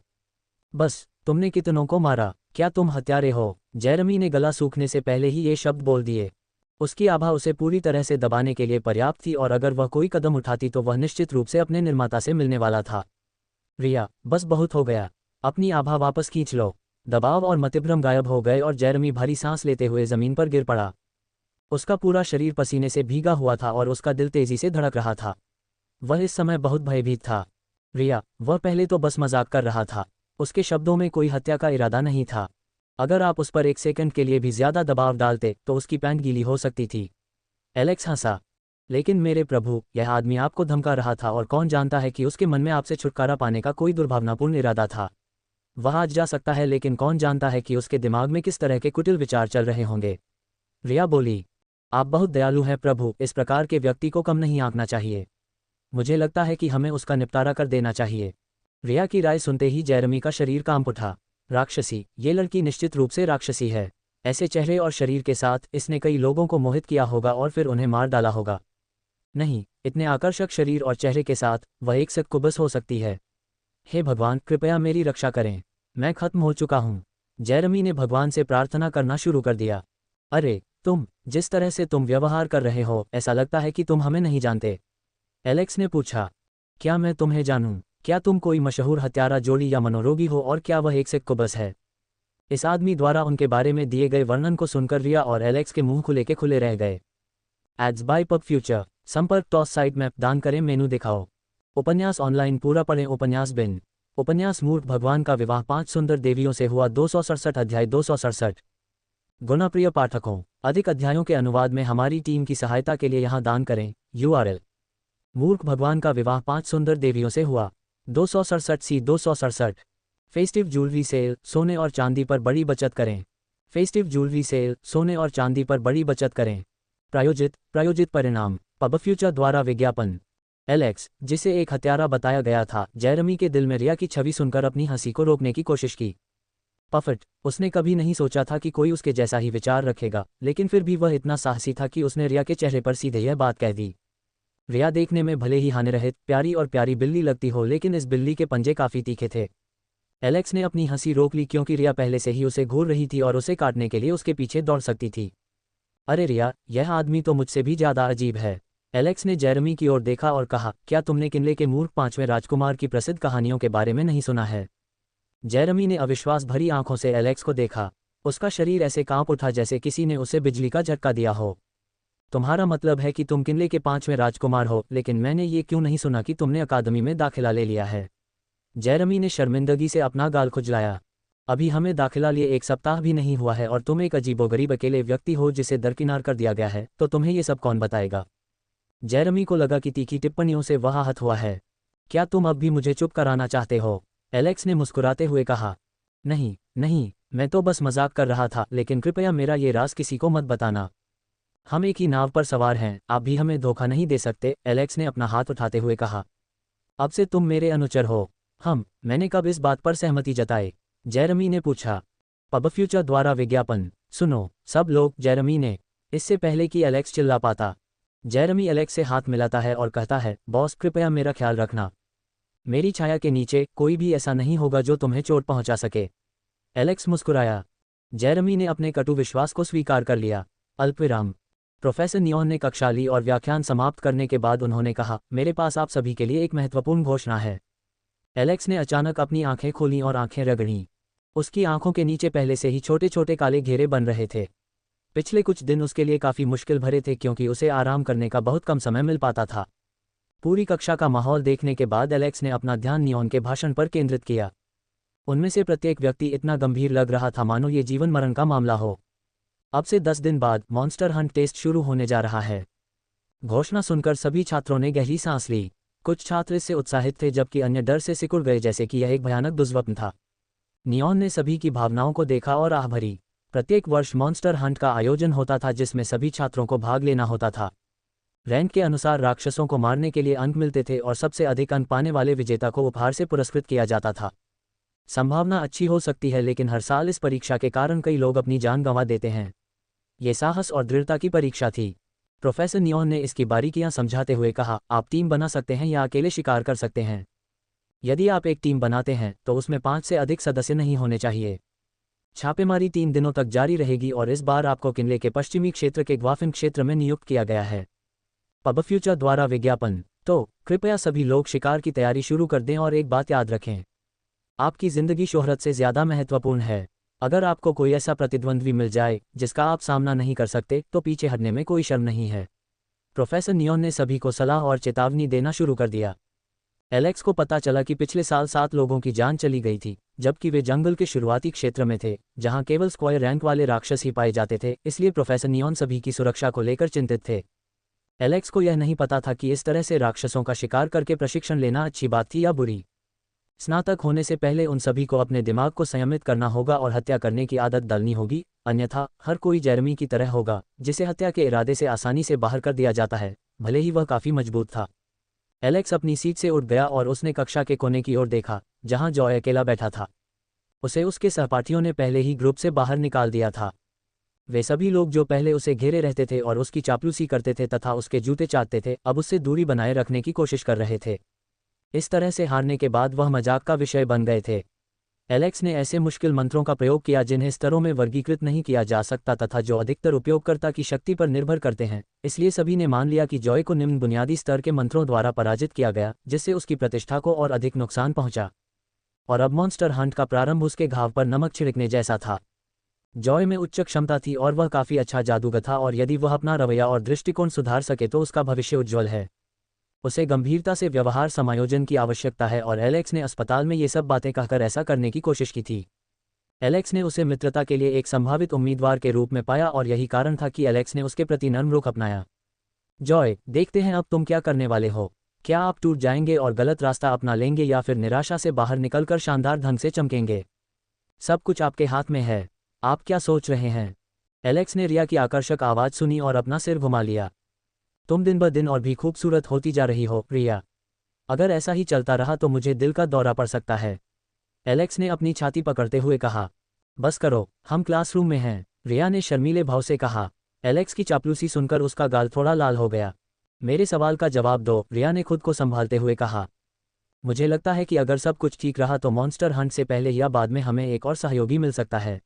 बस, तुमने कितनों को मारा? क्या तुम हत्यारे हो? जेरेमी ने गला सूखने से पहले ही ये शब्द बोल दिए। उसकी आभा उसे पूरी तरह से दबाने के लिए पर्याप्त थी और अगर वह कोई कदम उठाती तो वह निश्चित रूप से अपने निर्माता से मिलने वाला था। रिया, बस बहुत हो गया। अपनी आभा वापस खींच लो। दबाव और मतिभ्रम गायब हो गए और जेरेमी भारी सांस लेते हुए जमीन पर गिर पड़ा। उसका पूरा शरीर पसीने से भीगा हुआ था और उसका दिल तेजी से धड़क रहा था। वह इस समय बहुत भयभीत था। रिया, वह पहले तो बस मजाक कर रहा था। उसके शब्दों में कोई हत्या का इरादा नहीं था। अगर आप उस पर एक सेकंड के लिए भी ज्यादा दबाव डालते तो उसकी पैंट गीली हो सकती थी। एलेक्स हंसा। लेकिन मेरे प्रभु, यह आदमी आपको धमका रहा था और कौन जानता है कि उसके मन में आपसे छुटकारा पाने का कोई दुर्भावनापूर्ण इरादा था। वह आज जा सकता है लेकिन कौन जानता है कि उसके दिमाग में किस तरह के कुटिल विचार चल रहे होंगे। रिया बोली, आप बहुत दयालु हैं प्रभु, इस प्रकार के व्यक्ति को कम नहीं आंकना चाहिए। मुझे लगता है कि हमें उसका निपटारा कर देना चाहिए। रिया की राय सुनते ही जेरेमी का शरीर कांप उठा। राक्षसी, ये लड़की निश्चित रूप से राक्षसी है। ऐसे चेहरे और शरीर के साथ इसने कई लोगों को मोहित किया होगा और फिर उन्हें मार डाला होगा। नहीं, इतने आकर्षक शरीर और चेहरे के साथ वह एक सक्कुबस हो सकती है। हे भगवान, कृपया मेरी रक्षा करें। मैं खत्म हो चुका हूँ। जेरेमी ने भगवान से प्रार्थना करना शुरू कर दिया। अरे, जिस तरह से तुम व्यवहार कर रहे हो ऐसा लगता है कि तुम हमें नहीं जानते। एलेक्स ने पूछा। क्या मैं तुम्हें जानूं? क्या तुम कोई मशहूर हत्यारा जोड़ी या मनोरोगी हो और क्या वह एक सक्कुबस है? इस आदमी द्वारा उनके बारे में दिए गए वर्णन को सुनकर रिया और एलेक्स के मुंह खुले के खुले रह गए। Ads by PubFuture. संपर्क टॉस साइट मैप दान करें, मेनू दिखाओ। उपन्यास ऑनलाइन पूरा पढ़ें। उपन्यास बिन। उपन्यास मूर्ख भगवान का विवाह 5 सुंदर देवियों से हुआ 267 अध्याय 267। गुणाप्रिय पाठकों, अधिक अध्यायों के अनुवाद में हमारी टीम की सहायता के लिए यहाँ दान करें। URL। मूर्ख भगवान का विवाह 5 सुंदर देवियों से हुआ 267 सी 267। फेस्टिव ज्वेलरी सेल, सोने और चांदी पर बड़ी बचत करें। फेस्टिव ज्वेलरी सेल, सोने और चांदी पर बड़ी बचत करें। प्रायोजित परिणाम, पब फ्यूचर द्वारा विज्ञापन। एलेक्स, जिसे एक हत्यारा बताया गया था, जेरेमी के दिल में रिया की छवि सुनकर अपनी हंसी को रोकने की कोशिश की। पफट, उसने कभी नहीं सोचा था कि कोई उसके जैसा ही विचार रखेगा, लेकिन फिर भी वह इतना साहसी था कि उसने रिया के चेहरे पर सीधे यह बात कह दी। रिया देखने में भले ही हानिरहित, प्यारी और प्यारी बिल्ली लगती हो, लेकिन इस बिल्ली के पंजे काफी तीखे थे। एलेक्स ने अपनी हंसी रोक ली क्योंकि रिया पहले से ही उसे घूर रही थी और उसे काटने के लिए उसके पीछे दौड़ सकती थी। अरे रिया, यह आदमी तो मुझसे भी ज्यादा अजीब है। एलेक्स ने जेरेमी की ओर देखा और कहा, क्या तुमने किनले के मूर्ख 5वें राजकुमार की प्रसिद्ध कहानियों के बारे में नहीं सुना है? जेरेमी ने अविश्वास भरी आंखों से एलेक्स को देखा। उसका शरीर ऐसे कांप उठा जैसे किसी ने उसे बिजली का झटका दिया हो। तुम्हारा मतलब है कि तुम किनले के 5वें राजकुमार हो, लेकिन मैंने ये क्यों नहीं सुना कि तुमने अकादमी में दाखिला ले लिया है? जेरेमी ने शर्मिंदगी से अपना गाल खुजलाया। अभी हमें दाखिला लिए 1 सप्ताह भी नहीं हुआ है और तुम एक अजीबोगरीब अकेले व्यक्ति हो जिसे दरकिनार कर दिया गया है, तो तुम्हें ये सब कौन बताएगा? जेरेमी को लगा कि तीखी टिप्पणियों से वह आहत हुआ है। क्या तुम अब भी मुझे चुप कराना चाहते हो? एलेक्स ने मुस्कुराते हुए कहा। नहीं नहीं, मैं तो बस मजाक कर रहा था, लेकिन कृपया मेरा ये राज किसी को मत बताना। हम एक ही नाव पर सवार हैं, आप भी हमें धोखा नहीं दे सकते, एलेक्स ने अपना हाथ उठाते हुए कहा। अब से तुम मेरे अनुचर हो। मैंने कब इस बात पर सहमति जताई? जेरेमी ने पूछा। पबफ्यूचर द्वारा विज्ञापन। सुनो सब लोग, जेरेमी ने। इससे पहले कि एलेक्स चिल्ला पाता, जेरेमी एलेक्स से हाथ मिलाता है और कहता है, बॉस कृपया मेरा ख्याल रखना। मेरी छाया के नीचे कोई भी ऐसा नहीं होगा जो तुम्हें चोट पहुंचा सके। एलेक्स मुस्कुराया। जेरेमी ने अपने कटु विश्वास को स्वीकार कर लिया। अल्पविराम। प्रोफेसर नियॉन ने कक्षा ली और व्याख्यान समाप्त करने के बाद उन्होंने कहा, मेरे पास आप सभी के लिए एक महत्वपूर्ण घोषणा है। एलेक्स ने अचानक अपनी आंखें खोलीं और आंखें रगड़ीं। उसकी आंखों के नीचे पहले से ही छोटे छोटे काले घेरे बन रहे थे। पिछले कुछ दिन उसके लिए काफ़ी मुश्किल भरे थे क्योंकि उसे आराम करने का बहुत कम समय मिल पाता था। पूरी कक्षा का माहौल देखने के बाद एलेक्स ने अपना ध्यान नियॉन के भाषण पर केंद्रित किया। उनमें से प्रत्येक व्यक्ति इतना गंभीर लग रहा था मानो ये जीवन मरण का मामला हो। अब से 10 दिन बाद मॉन्स्टर हंट टेस्ट शुरू होने जा रहा है। घोषणा सुनकर सभी छात्रों ने गहरी सांस ली। कुछ छात्र इससे उत्साहित थे जबकि अन्य डर से सिकुड़ गए, जैसे कि यह एक भयानक दुस्वप्न था। नियॉन ने सभी की भावनाओं को देखा और आह भरी। प्रत्येक वर्ष मॉन्स्टर हंट का आयोजन होता था जिसमें सभी छात्रों को भाग लेना होता था। रैंक के अनुसार राक्षसों को मारने के लिए अंक मिलते थे और सबसे अधिक अंक पाने वाले विजेता को उपहार से पुरस्कृत किया जाता था। संभावना अच्छी हो सकती है, लेकिन हर साल इस परीक्षा के कारण कई लोग अपनी जान गंवा देते हैं। ये साहस और दृढ़ता की परीक्षा थी। प्रोफेसर नियॉन ने इसकी बारीकियां समझाते हुए कहा, आप टीम बना सकते हैं या अकेले शिकार कर सकते हैं। यदि आप एक टीम बनाते हैं तो उसमें 5 से अधिक सदस्य नहीं होने चाहिए। छापेमारी 3 दिनों तक जारी रहेगी और इस बार आपको किनले के पश्चिमी क्षेत्र के ग्वाफिन क्षेत्र में नियुक्त किया गया है। पबफ्यूचर द्वारा विज्ञापन। तो कृपया सभी लोग शिकार की तैयारी शुरू कर दें और एक बात याद रखें, आपकी जिंदगी शोहरत से ज़्यादा महत्वपूर्ण है। अगर आपको कोई ऐसा प्रतिद्वंद्वी मिल जाए जिसका आप सामना नहीं कर सकते तो पीछे हटने में कोई शर्म नहीं है। प्रोफेसर नियॉन ने सभी को सलाह और चेतावनी देना शुरू कर दिया। एलेक्स को पता चला कि पिछले साल 7 लोगों की जान चली गई थी, जबकि वे जंगल के शुरुआती क्षेत्र में थे जहां केवल स्क्वायर रैंक वाले राक्षस ही पाए जाते थे, इसलिए प्रोफेसर नियॉन सभी की सुरक्षा को लेकर चिंतित थे। एलेक्स को यह नहीं पता था कि इस तरह से राक्षसों का शिकार करके प्रशिक्षण लेना अच्छी बात थी या बुरी। स्नातक होने से पहले उन सभी को अपने दिमाग को संयमित करना होगा और हत्या करने की आदत डालनी होगी, अन्यथा हर कोई जेरेमी की तरह होगा जिसे हत्या के इरादे से आसानी से बाहर कर दिया जाता है, भले ही वह काफ़ी मजबूत था। एलेक्स अपनी सीट से उठ गया और उसने कक्षा के कोने की ओर देखा जहां जॉय अकेला बैठा था। उसे उसके सहपाठियों ने पहले ही ग्रुप से बाहर निकाल दिया था। वे सभी लोग जो पहले उसे घेरे रहते थे और उसकी चापलूसी करते थे तथा उसके जूते चाटते थे, अब उससे दूरी बनाए रखने की कोशिश कर रहे थे। इस तरह से हारने के बाद वह मजाक का विषय बन गए थे। एलेक्स ने ऐसे मुश्किल मंत्रों का प्रयोग किया जिन्हें स्तरों में वर्गीकृत नहीं किया जा सकता तथा जो अधिकतर उपयोगकर्ता की शक्ति पर निर्भर करते हैं, इसलिए सभी ने मान लिया कि जॉय को निम्न बुनियादी स्तर के मंत्रों द्वारा पराजित किया गया, जिससे उसकी प्रतिष्ठा को और अधिक नुकसान पहुंचा। और अब मॉन्स्टर हंट का प्रारंभ उसके घाव पर नमक छिड़कने जैसा था। जॉय में उच्च क्षमता थी और वह काफ़ी अच्छा जादूगर था, और यदि वह अपना रवैया और दृष्टिकोण सुधार सके तो उसका भविष्य उज्ज्वल है। उसे गंभीरता से व्यवहार समायोजन की आवश्यकता है और एलेक्स ने अस्पताल में ये सब बातें कहकर ऐसा करने की कोशिश की थी। एलेक्स ने उसे मित्रता के लिए एक संभावित उम्मीदवार के रूप में पाया और यही कारण था कि एलेक्स ने उसके प्रति नर्म रुख अपनाया। जॉय, देखते हैं अब तुम क्या करने वाले हो। क्या आप टूट जाएंगे और गलत रास्ता अपना लेंगे या फिर निराशा से बाहर निकलकर शानदार ढंग से चमकेंगे? सब कुछ आपके हाथ में है। आप क्या सोच रहे हैं? एलेक्स ने रिया की आकर्षक आवाज़ सुनी और अपना सिर घुमा लिया। तुम दिन ब दिन और भी खूबसूरत होती जा रही हो, रिया। अगर ऐसा ही चलता रहा तो मुझे दिल का दौरा पड़ सकता है। एलेक्स ने अपनी छाती पकड़ते हुए कहा। बस करो, हम क्लासरूम में हैं, रिया ने शर्मीले भाव से कहा। एलेक्स की चापलूसी सुनकर उसका गाल थोड़ा लाल हो गया। मेरे सवाल का जवाब दो, रिया ने खुद को संभालते हुए कहा। मुझे लगता है कि अगर सब कुछ ठीक रहा तो मॉन्स्टर हंट से पहले या बाद में हमें एक और सहयोगी मिल सकता है।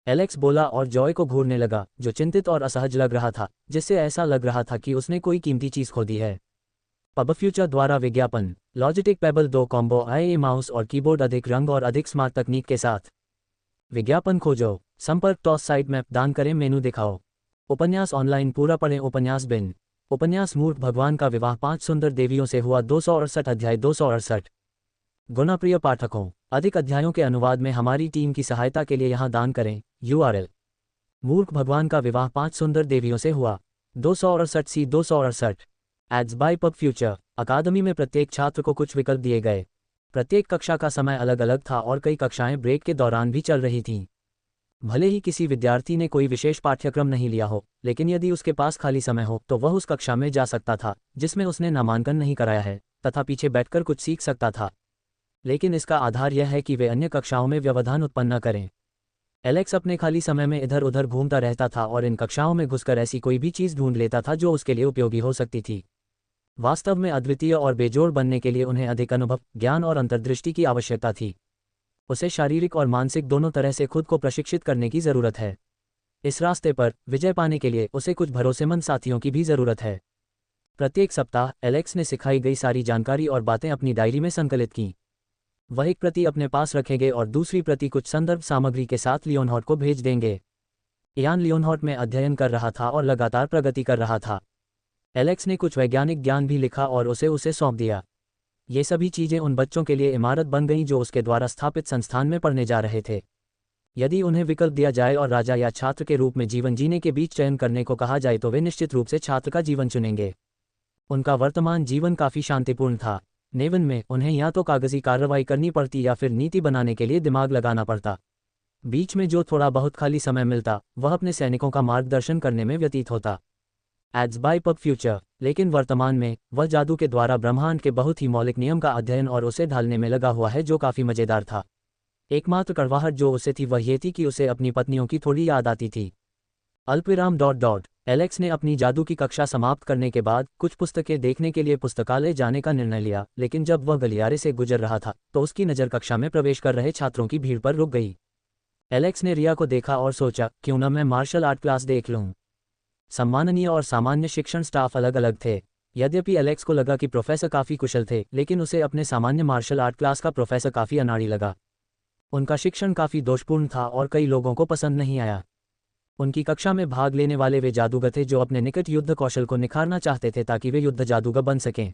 एलेक्स बोला और जॉय को घूरने लगा, जो चिंतित और असहज लग रहा था, जिससे ऐसा लग रहा था कि उसने कोई कीमती चीज़ खो दी है। पबफ्यूचर द्वारा विज्ञापन। Logitech payable 2 combo IA mouse और कीबोर्ड अधिक रंग और अधिक स्मार्ट तकनीक के साथ। विज्ञापन खोजो, संपर्क टॉस साइट मैप दान करें, मेनू दिखाओ। उपन्यास ऑनलाइन पूरा पढ़ें। उपन्यास बिन। उपन्यास मूर्ख भगवान का विवाह 5 सुंदर देवियों से हुआ 268 अध्याय 268। गुणाप्रिय पाठकों, अधिक अध्यायों के अनुवाद में हमारी टीम की सहायता के लिए यहाँ दान करें। URL। मूर्ख भगवान का विवाह 5 सुंदर देवियों से हुआ 268 C 268। Ads by PubFuture. अकादमी में प्रत्येक छात्र को कुछ विकल्प दिए गए। प्रत्येक कक्षा का समय अलग अलग था और कई कक्षाएं ब्रेक के दौरान भी चल रही थीं। भले ही किसी विद्यार्थी ने कोई विशेष पाठ्यक्रम नहीं लिया हो, लेकिन यदि उसके पास खाली समय हो तो वह उस कक्षा में जा सकता था जिसमें उसने नामांकन नहीं कराया है, तथा पीछे बैठकर कुछ सीख सकता था। लेकिन इसका आधार यह है कि वे अन्य कक्षाओं में व्यवधान उत्पन्न न करें। एलेक्स अपने खाली समय में इधर उधर घूमता रहता था और इन कक्षाओं में घुसकर ऐसी कोई भी चीज़ ढूंढ लेता था जो उसके लिए उपयोगी हो सकती थी। वास्तव में अद्वितीय और बेजोड़ बनने के लिए उन्हें अधिक अनुभव, ज्ञान और अंतर्दृष्टि की आवश्यकता थी। उसे शारीरिक और मानसिक दोनों तरह से खुद को प्रशिक्षित करने की ज़रूरत है। इस रास्ते पर विजय पाने के लिए उसे कुछ भरोसेमंद साथियों की भी ज़रूरत है। प्रत्येक सप्ताह एलेक्स ने सिखाई गई सारी जानकारी और बातें अपनी डायरी में संकलित की। वह एक प्रति अपने पास रखेंगे और दूसरी प्रति कुछ संदर्भ सामग्री के साथ लियोनहार्ट को भेज देंगे। इयान लियोनहार्ट में अध्ययन कर रहा था और लगातार प्रगति कर रहा था। एलेक्स ने कुछ वैज्ञानिक ज्ञान भी लिखा और उसे सौंप दिया। ये सभी चीज़ें उन बच्चों के लिए इमारत बन गईं जो उसके द्वारा स्थापित संस्थान में पढ़ने जा रहे थे। यदि उन्हें विकल्प दिया जाए और राजा या छात्र के रूप में जीवन जीने के बीच चयन करने को कहा जाए तो वे निश्चित रूप से छात्र का जीवन चुनेंगे। उनका वर्तमान जीवन काफ़ी शांतिपूर्ण था। नेवन में उन्हें या तो कागजी कार्रवाई करनी पड़ती या फिर नीति बनाने के लिए दिमाग लगाना पड़ता। बीच में जो थोड़ा बहुत खाली समय मिलता वह अपने सैनिकों का मार्गदर्शन करने में व्यतीत होता। Ads by PubFuture. लेकिन वर्तमान में वह जादू के द्वारा ब्रह्मांड के बहुत ही मौलिक नियम का अध्ययन और उसे ढालने में लगा हुआ है, जो काफ़ी मज़ेदार था। एकमात्र कड़वाहट जो उसे थी वह ये थी कि उसे अपनी पत्नियों की थोड़ी याद आती थी। अल्पविराम डॉट डॉट। एलेक्स ने अपनी जादू की कक्षा समाप्त करने के बाद कुछ पुस्तकें देखने के लिए पुस्तकालय जाने का निर्णय लिया, लेकिन जब वह गलियारे से गुजर रहा था तो उसकी नज़र कक्षा में प्रवेश कर रहे छात्रों की भीड़ पर रुक गई। एलेक्स ने रिया को देखा और सोचा, क्यों न मैं मार्शल आर्ट क्लास देख लूं। सम्माननीय और सामान्य शिक्षण स्टाफ अलग अलग थे। यद्यपि एलेक्स को लगा कि प्रोफेसर काफ़ी कुशल थे, लेकिन उसे अपने सामान्य मार्शल आर्ट क्लास का प्रोफेसर काफ़ी अनाड़ी लगा। उनका शिक्षण काफ़ी दोषपूर्ण था और कई लोगों को पसंद नहीं आया। उनकी कक्षा में भाग लेने वाले वे जादूगर थे जो अपने निकट युद्ध कौशल को निखारना चाहते थे ताकि वे युद्ध जादूगर बन सकें।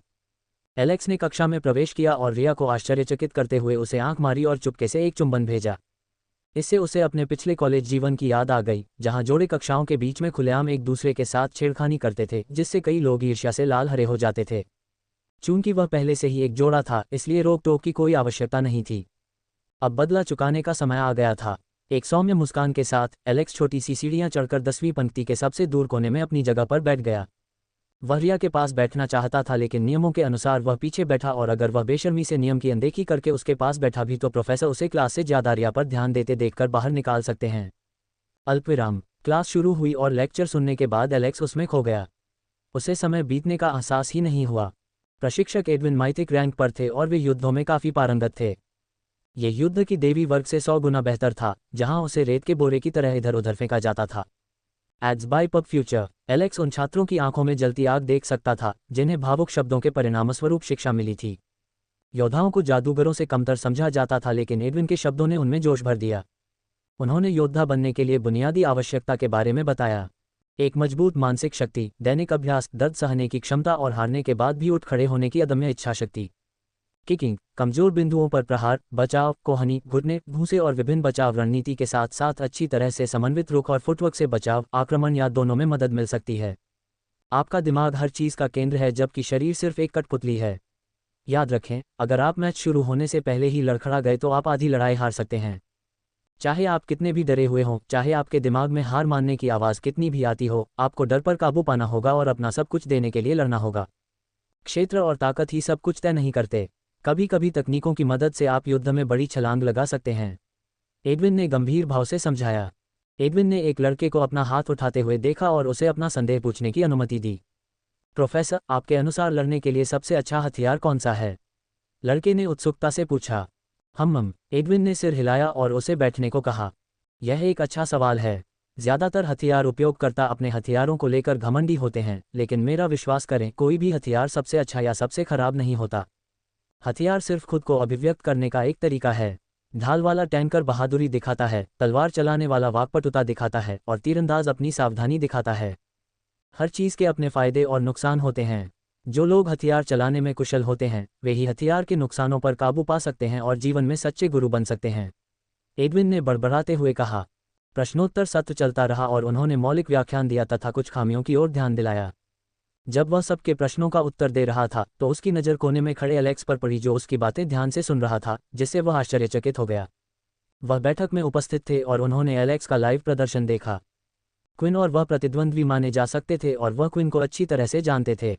एलेक्स ने कक्षा में प्रवेश किया और रिया को आश्चर्यचकित करते हुए उसे आंख मारी और चुपके से एक चुंबन भेजा। इससे उसे अपने पिछले कॉलेज जीवन की याद आ गई, जहां जोड़े कक्षाओं के बीच में खुलेआम एक दूसरे के साथ छेड़खानी करते थे, जिससे कई लोग ईर्ष्या से लाल हरे हो जाते थे। चूंकि वह पहले से ही एक जोड़ा था, इसलिए रोक टोक की कोई आवश्यकता नहीं थी। अब बदला चुकाने का समय आ गया था। एक सौम्य मुस्कान के साथ एलेक्स छोटी सी सीढ़ियां चढ़कर 10वीं पंक्ति के सबसे दूर कोने में अपनी जगह पर बैठ गया। वह रिया के पास बैठना चाहता था, लेकिन नियमों के अनुसार वह पीछे बैठा और अगर वह बेशर्मी से नियम की अनदेखी करके उसके पास बैठा भी तो प्रोफेसर उसे क्लास से ज़्यादा रिया पर ध्यान देते देखकर बाहर निकाल सकते हैं। अल्पविराम। क्लास शुरू हुई और लेक्चर सुनने के बाद एलेक्स उसमें खो गया। उसे समय बीतने का एहसास ही नहीं हुआ। प्रशिक्षक एडविन माइथिक रैंक पर थे और वे युद्धों में काफ़ी पारंगत थे। ये युद्ध की देवी वर्ग से 100 गुना बेहतर था, जहां उसे रेत के बोरे की तरह इधर उधर फेंका जाता था। Ads by PubFuture. Alex उन छात्रों की आंखों में जलती आग देख सकता था जिन्हें भावुक शब्दों के परिणामस्वरूप शिक्षा मिली थी। योद्धाओं को जादूगरों से कमतर समझा जाता था, लेकिन एडविन के शब्दों ने उनमें जोश भर दिया। उन्होंने योद्धा बनने के लिए बुनियादी आवश्यकता के बारे में बताया। एक मजबूत मानसिक शक्ति, दैनिक अभ्यास, दर्द सहने की क्षमता और हारने के बाद भी उठ खड़े होने की अदम्य इच्छा शक्ति। किकिंग, कमजोर बिंदुओं पर प्रहार, बचाव, कोहनी, घुटने, भूसे और विभिन्न बचाव रणनीति के साथ साथ अच्छी तरह से समन्वित रुख और फुटवर्क से बचाव, आक्रमण या दोनों में मदद मिल सकती है। आपका दिमाग हर चीज़ का केंद्र है, जबकि शरीर सिर्फ एक कठपुतली है। याद रखें, अगर आप मैच शुरू होने से पहले ही लड़खड़ा गए तो आप आधी लड़ाई हार सकते हैं। चाहे आप कितने भी डरे हुए हों, चाहे आपके दिमाग में हार मानने की आवाज़ कितनी भी आती हो, आपको डर पर काबू पाना होगा और अपना सब कुछ देने के लिए लड़ना होगा। क्षेत्र और ताकत ही सब कुछ तय नहीं करते। कभी कभी तकनीकों की मदद से आप युद्ध में बड़ी छलांग लगा सकते हैं। एडविन ने गंभीर भाव से समझाया। एडविन ने एक लड़के को अपना हाथ उठाते हुए देखा और उसे अपना संदेह पूछने की अनुमति दी। प्रोफेसर, आपके अनुसार लड़ने के लिए सबसे अच्छा हथियार कौन सा है? लड़के ने उत्सुकता से पूछा। एडविन ने सिर हिलाया और उसे बैठने को कहा। यह एक अच्छा सवाल है। ज़्यादातर हथियार उपयोगकर्ता अपने हथियारों को लेकर घमंडी होते हैं, लेकिन मेरा विश्वास करें, कोई भी हथियार सबसे अच्छा या सबसे खराब नहीं होता। हथियार सिर्फ खुद को अभिव्यक्त करने का एक तरीका है। ढाल वाला टैंकर बहादुरी दिखाता है, तलवार चलाने वाला वाकपटुता दिखाता है और तीरंदाज अपनी सावधानी दिखाता है। हर चीज़ के अपने फ़ायदे और नुकसान होते हैं। जो लोग हथियार चलाने में कुशल होते हैं, वे ही हथियार के नुकसानों पर काबू पा सकते हैं और जीवन में सच्चे गुरु बन सकते हैं। एडविन ने बड़बड़ाते हुए कहा। प्रश्नोत्तर सत्र चलता रहा और उन्होंने मौलिक व्याख्यान दिया तथा कुछ खामियों की ओर ध्यान दिलाया। जब वह सबके प्रश्नों का उत्तर दे रहा था तो उसकी नज़र कोने में खड़े एलेक्स पर पड़ी, जो उसकी बातें ध्यान से सुन रहा था, जिससे वह आश्चर्यचकित हो गया। वह बैठक में उपस्थित थे और उन्होंने एलेक्स का लाइव प्रदर्शन देखा। क्विन और वह प्रतिद्वंद्वी माने जा सकते थे और वह क्विन को अच्छी तरह से जानते थे।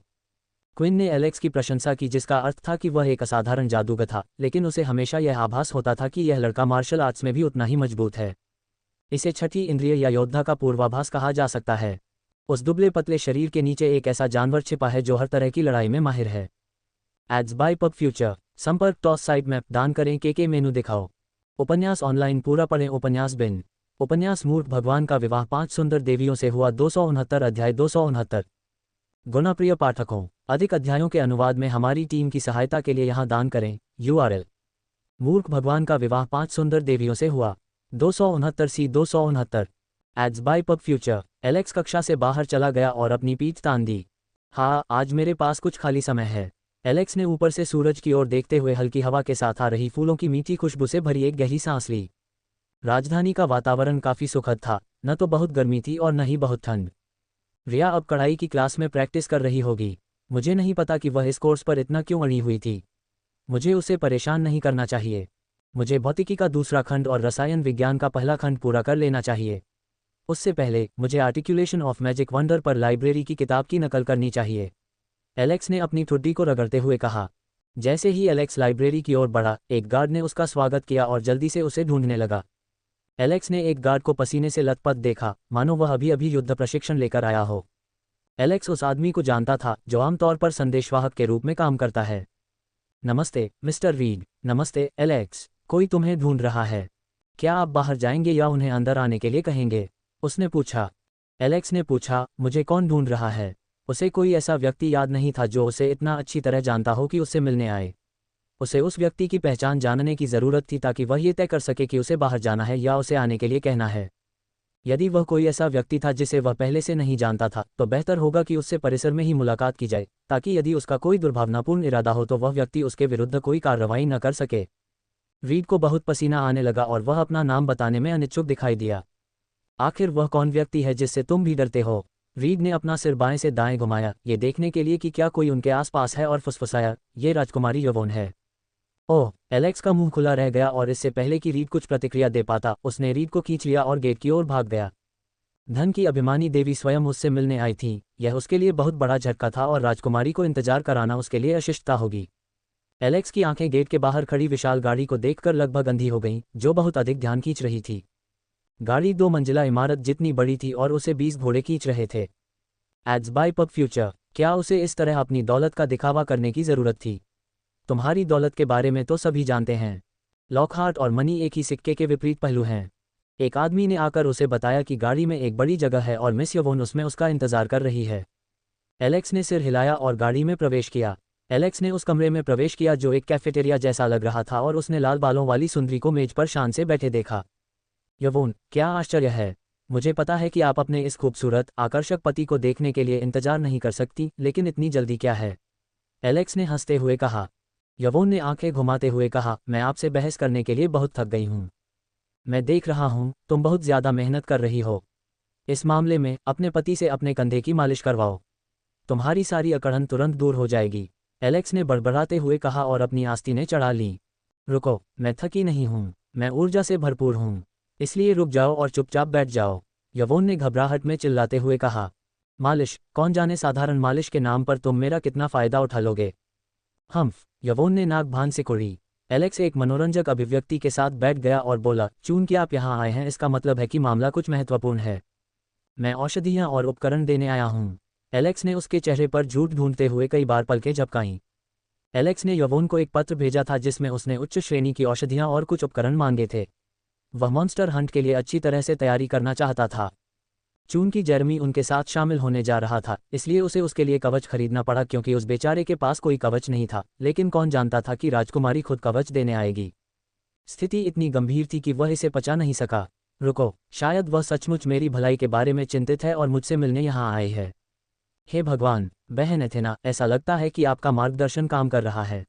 क्विन ने एलेक्स की प्रशंसा की, जिसका अर्थ था कि वह एक असाधारण जादूगर था, लेकिन उसे हमेशा यह आभास होता था कि यह लड़का मार्शल आर्ट्स में भी उतना ही मजबूत है। इसे छठी इंद्रिय या योद्धा का पूर्वाभास कहा जा सकता है। उस दुबले पतले शरीर के नीचे एक ऐसा जानवर छिपा है जो हर तरह की लड़ाई में माहिर है। Ads by PubFuture. संपर्क टॉस साइट मैप दान करें के मेनू दिखाओ। उपन्यास ऑनलाइन पूरा पढ़ें। उपन्यास बिन। उपन्यास मूर्ख भगवान का विवाह 5 सुंदर देवियों से हुआ 269 अध्याय 269। गुणाप्रिय पाठकों, अधिक अध्यायों के अनुवाद में हमारी टीम की सहायता के लिए यहाँ दान करें। URL। मूर्ख भगवान का विवाह 5 सुंदर देवियों से हुआ 269 सी 269। Ads by PubFuture. Alex कक्षा से बाहर चला गया और अपनी पीठ तान दी। हाँ, आज मेरे पास कुछ खाली समय है। एलेक्स ने ऊपर से सूरज की ओर देखते हुए हल्की हवा के साथ आ रही फूलों की मीठी खुशबू से भरी एक गहरी सांस ली। राजधानी का वातावरण काफी सुखद था, न तो बहुत गर्मी थी और न ही बहुत ठंड। रिया अब कढ़ाई की क्लास में प्रैक्टिस कर रही होगी। मुझे नहीं पता कि वह इस कोर्स पर इतना क्यों अड़ी हुई थी। मुझे उसे परेशान नहीं करना चाहिए। मुझे भौतिकी का दूसरा खंड और रसायन विज्ञान का पहला खंड पूरा कर लेना चाहिए। उससे पहले मुझे आर्टिकुलेशन ऑफ मैजिक वंडर पर लाइब्रेरी की किताब की नकल करनी चाहिए। एलेक्स ने अपनी ठुड्डी को रगड़ते हुए कहा। जैसे ही एलेक्स लाइब्रेरी की ओर बढ़ा, एक गार्ड ने उसका स्वागत किया और जल्दी से उसे ढूंढने लगा। एलेक्स ने एक गार्ड को पसीने से लथपथ देखा, मानो वह अभी अभी युद्ध प्रशिक्षण लेकर आया हो। एलेक्स उस आदमी को जानता था जो आमतौर पर संदेशवाहक के रूप में काम करता है। नमस्ते मिस्टर रीड। नमस्ते एलेक्स, कोई तुम्हें ढूंढ रहा है। क्या आप बाहर जाएंगे या उन्हें अंदर आने के लिए कहेंगे? उसने पूछा। एलेक्स ने पूछा, मुझे कौन ढूंढ रहा है? उसे कोई ऐसा व्यक्ति याद नहीं था जो उसे इतना अच्छी तरह जानता हो कि उससे मिलने आए। उसे उस व्यक्ति की पहचान जानने की ज़रूरत थी ताकि वह ये तय कर सके कि उसे बाहर जाना है या उसे आने के लिए कहना है। यदि वह कोई ऐसा व्यक्ति था जिसे वह पहले से नहीं जानता था, तो बेहतर होगा कि उससे परिसर में ही मुलाकात की जाए, ताकि यदि उसका कोई दुर्भावनापूर्ण इरादा हो तो वह व्यक्ति उसके विरुद्ध कोई कार्रवाई न कर सके। रीड को बहुत पसीना आने लगा और वह अपना नाम बताने में अनिच्छुक दिखाई दिया। आखिर वह कौन व्यक्ति है जिससे तुम भी डरते हो? रीड ने अपना सिर बाएं से दाएं घुमाया, ये देखने के लिए कि क्या कोई उनके आसपास है, और फुसफुसाया, ये राजकुमारी यवोन है। ओह! एलेक्स का मुंह खुला रह गया और इससे पहले कि रीड कुछ प्रतिक्रिया दे पाता, उसने रीड को खींच लिया और गेट की ओर भाग गया। धन की अभिमानी देवी स्वयं उससे मिलने आई थी। यह उसके लिए बहुत बड़ा झटका था और राजकुमारी को इंतजार कराना उसके लिए अशिष्टता होगी। एलेक्स की आंखें गेट के बाहर खड़ी विशाल गाड़ी को देखकर लगभग अंधी हो गईं, जो बहुत अधिक ध्यान खींच रही थी। गाड़ी 2 मंजिला इमारत जितनी बड़ी थी और उसे 20 घोड़े खींच रहे थे। Ads by PubFuture. क्या उसे इस तरह अपनी दौलत का दिखावा करने की ज़रूरत थी? तुम्हारी दौलत के बारे में तो सभी जानते हैं। लॉकहार्ट और मनी एक ही सिक्के के विपरीत पहलू हैं। एक आदमी ने आकर उसे बताया कि गाड़ी में एक बड़ी जगह है और मिस यवोन उसमें उसका इंतजार कर रही है। एलेक्स ने सिर हिलाया और गाड़ी में प्रवेश किया। एलेक्स ने उस कमरे में प्रवेश किया जो एक कैफेटेरिया जैसा लग रहा था और उसने लाल बालों वाली सुंदरी को मेज पर शान से बैठे देखा। यवोन, क्या आश्चर्य है। मुझे पता है कि आप अपने इस खूबसूरत, आकर्षक पति को देखने के लिए इंतजार नहीं कर सकती, लेकिन इतनी जल्दी क्या है? एलेक्स ने हंसते हुए कहा। यवोन ने आंखें घुमाते हुए कहा, मैं आपसे बहस करने के लिए बहुत थक गई हूँ। मैं देख रहा हूँ, तुम बहुत ज़्यादा मेहनत कर रही हो। इस मामले में अपने पति से अपने कंधे की मालिश करवाओ। तुम्हारी सारी अकड़न तुरंत दूर हो जाएगी। एलेक्स ने बड़बड़ाते हुए कहा और अपनी आस्तीनें चढ़ा लीं। रुको, मैं थकी नहीं हूँ, मैं ऊर्जा से भरपूर हूँ। इसलिए रुक जाओ और चुपचाप बैठ जाओ। यवोन ने घबराहट में चिल्लाते हुए कहा। मालिश? कौन जाने साधारण मालिश के नाम पर तुम मेरा कितना फ़ायदा उठा लोगे। हम्फ। यवोन ने नाक भान से कुड़ी। एलेक्स एक मनोरंजक अभिव्यक्ति के साथ बैठ गया और बोला, चूंकि आप यहाँ आए हैं इसका मतलब है कि मामला कुछ महत्वपूर्ण है। मैं औषधियाँ और उपकरण देने आया हूँ। एलेक्स ने उसके चेहरे पर झूठ ढूंढते हुए कई बार पलकें झपकाईं। एलेक्स ने यवोन को एक पत्र भेजा था जिसमें उसने उच्च श्रेणी की औषधियाँ और कुछ उपकरण मांगे थे। वह मॉन्स्टर हंट के लिए अच्छी तरह से तैयारी करना चाहता था। चूंकि जेरमी उनके साथ शामिल होने जा रहा था, इसलिए उसे उसके लिए कवच खरीदना पड़ा क्योंकि उस बेचारे के पास कोई कवच नहीं था, लेकिन कौन जानता था कि राजकुमारी खुद कवच देने आएगी। स्थिति इतनी गंभीर थी कि वह इसे पचा नहीं सका। रुको, शायद वह सचमुच मेरी भलाई के बारे में चिंतित है और मुझसे मिलने यहाँ आई है। हे भगवान, बहन एथेना, ऐसा लगता है कि आपका मार्गदर्शन काम कर रहा है।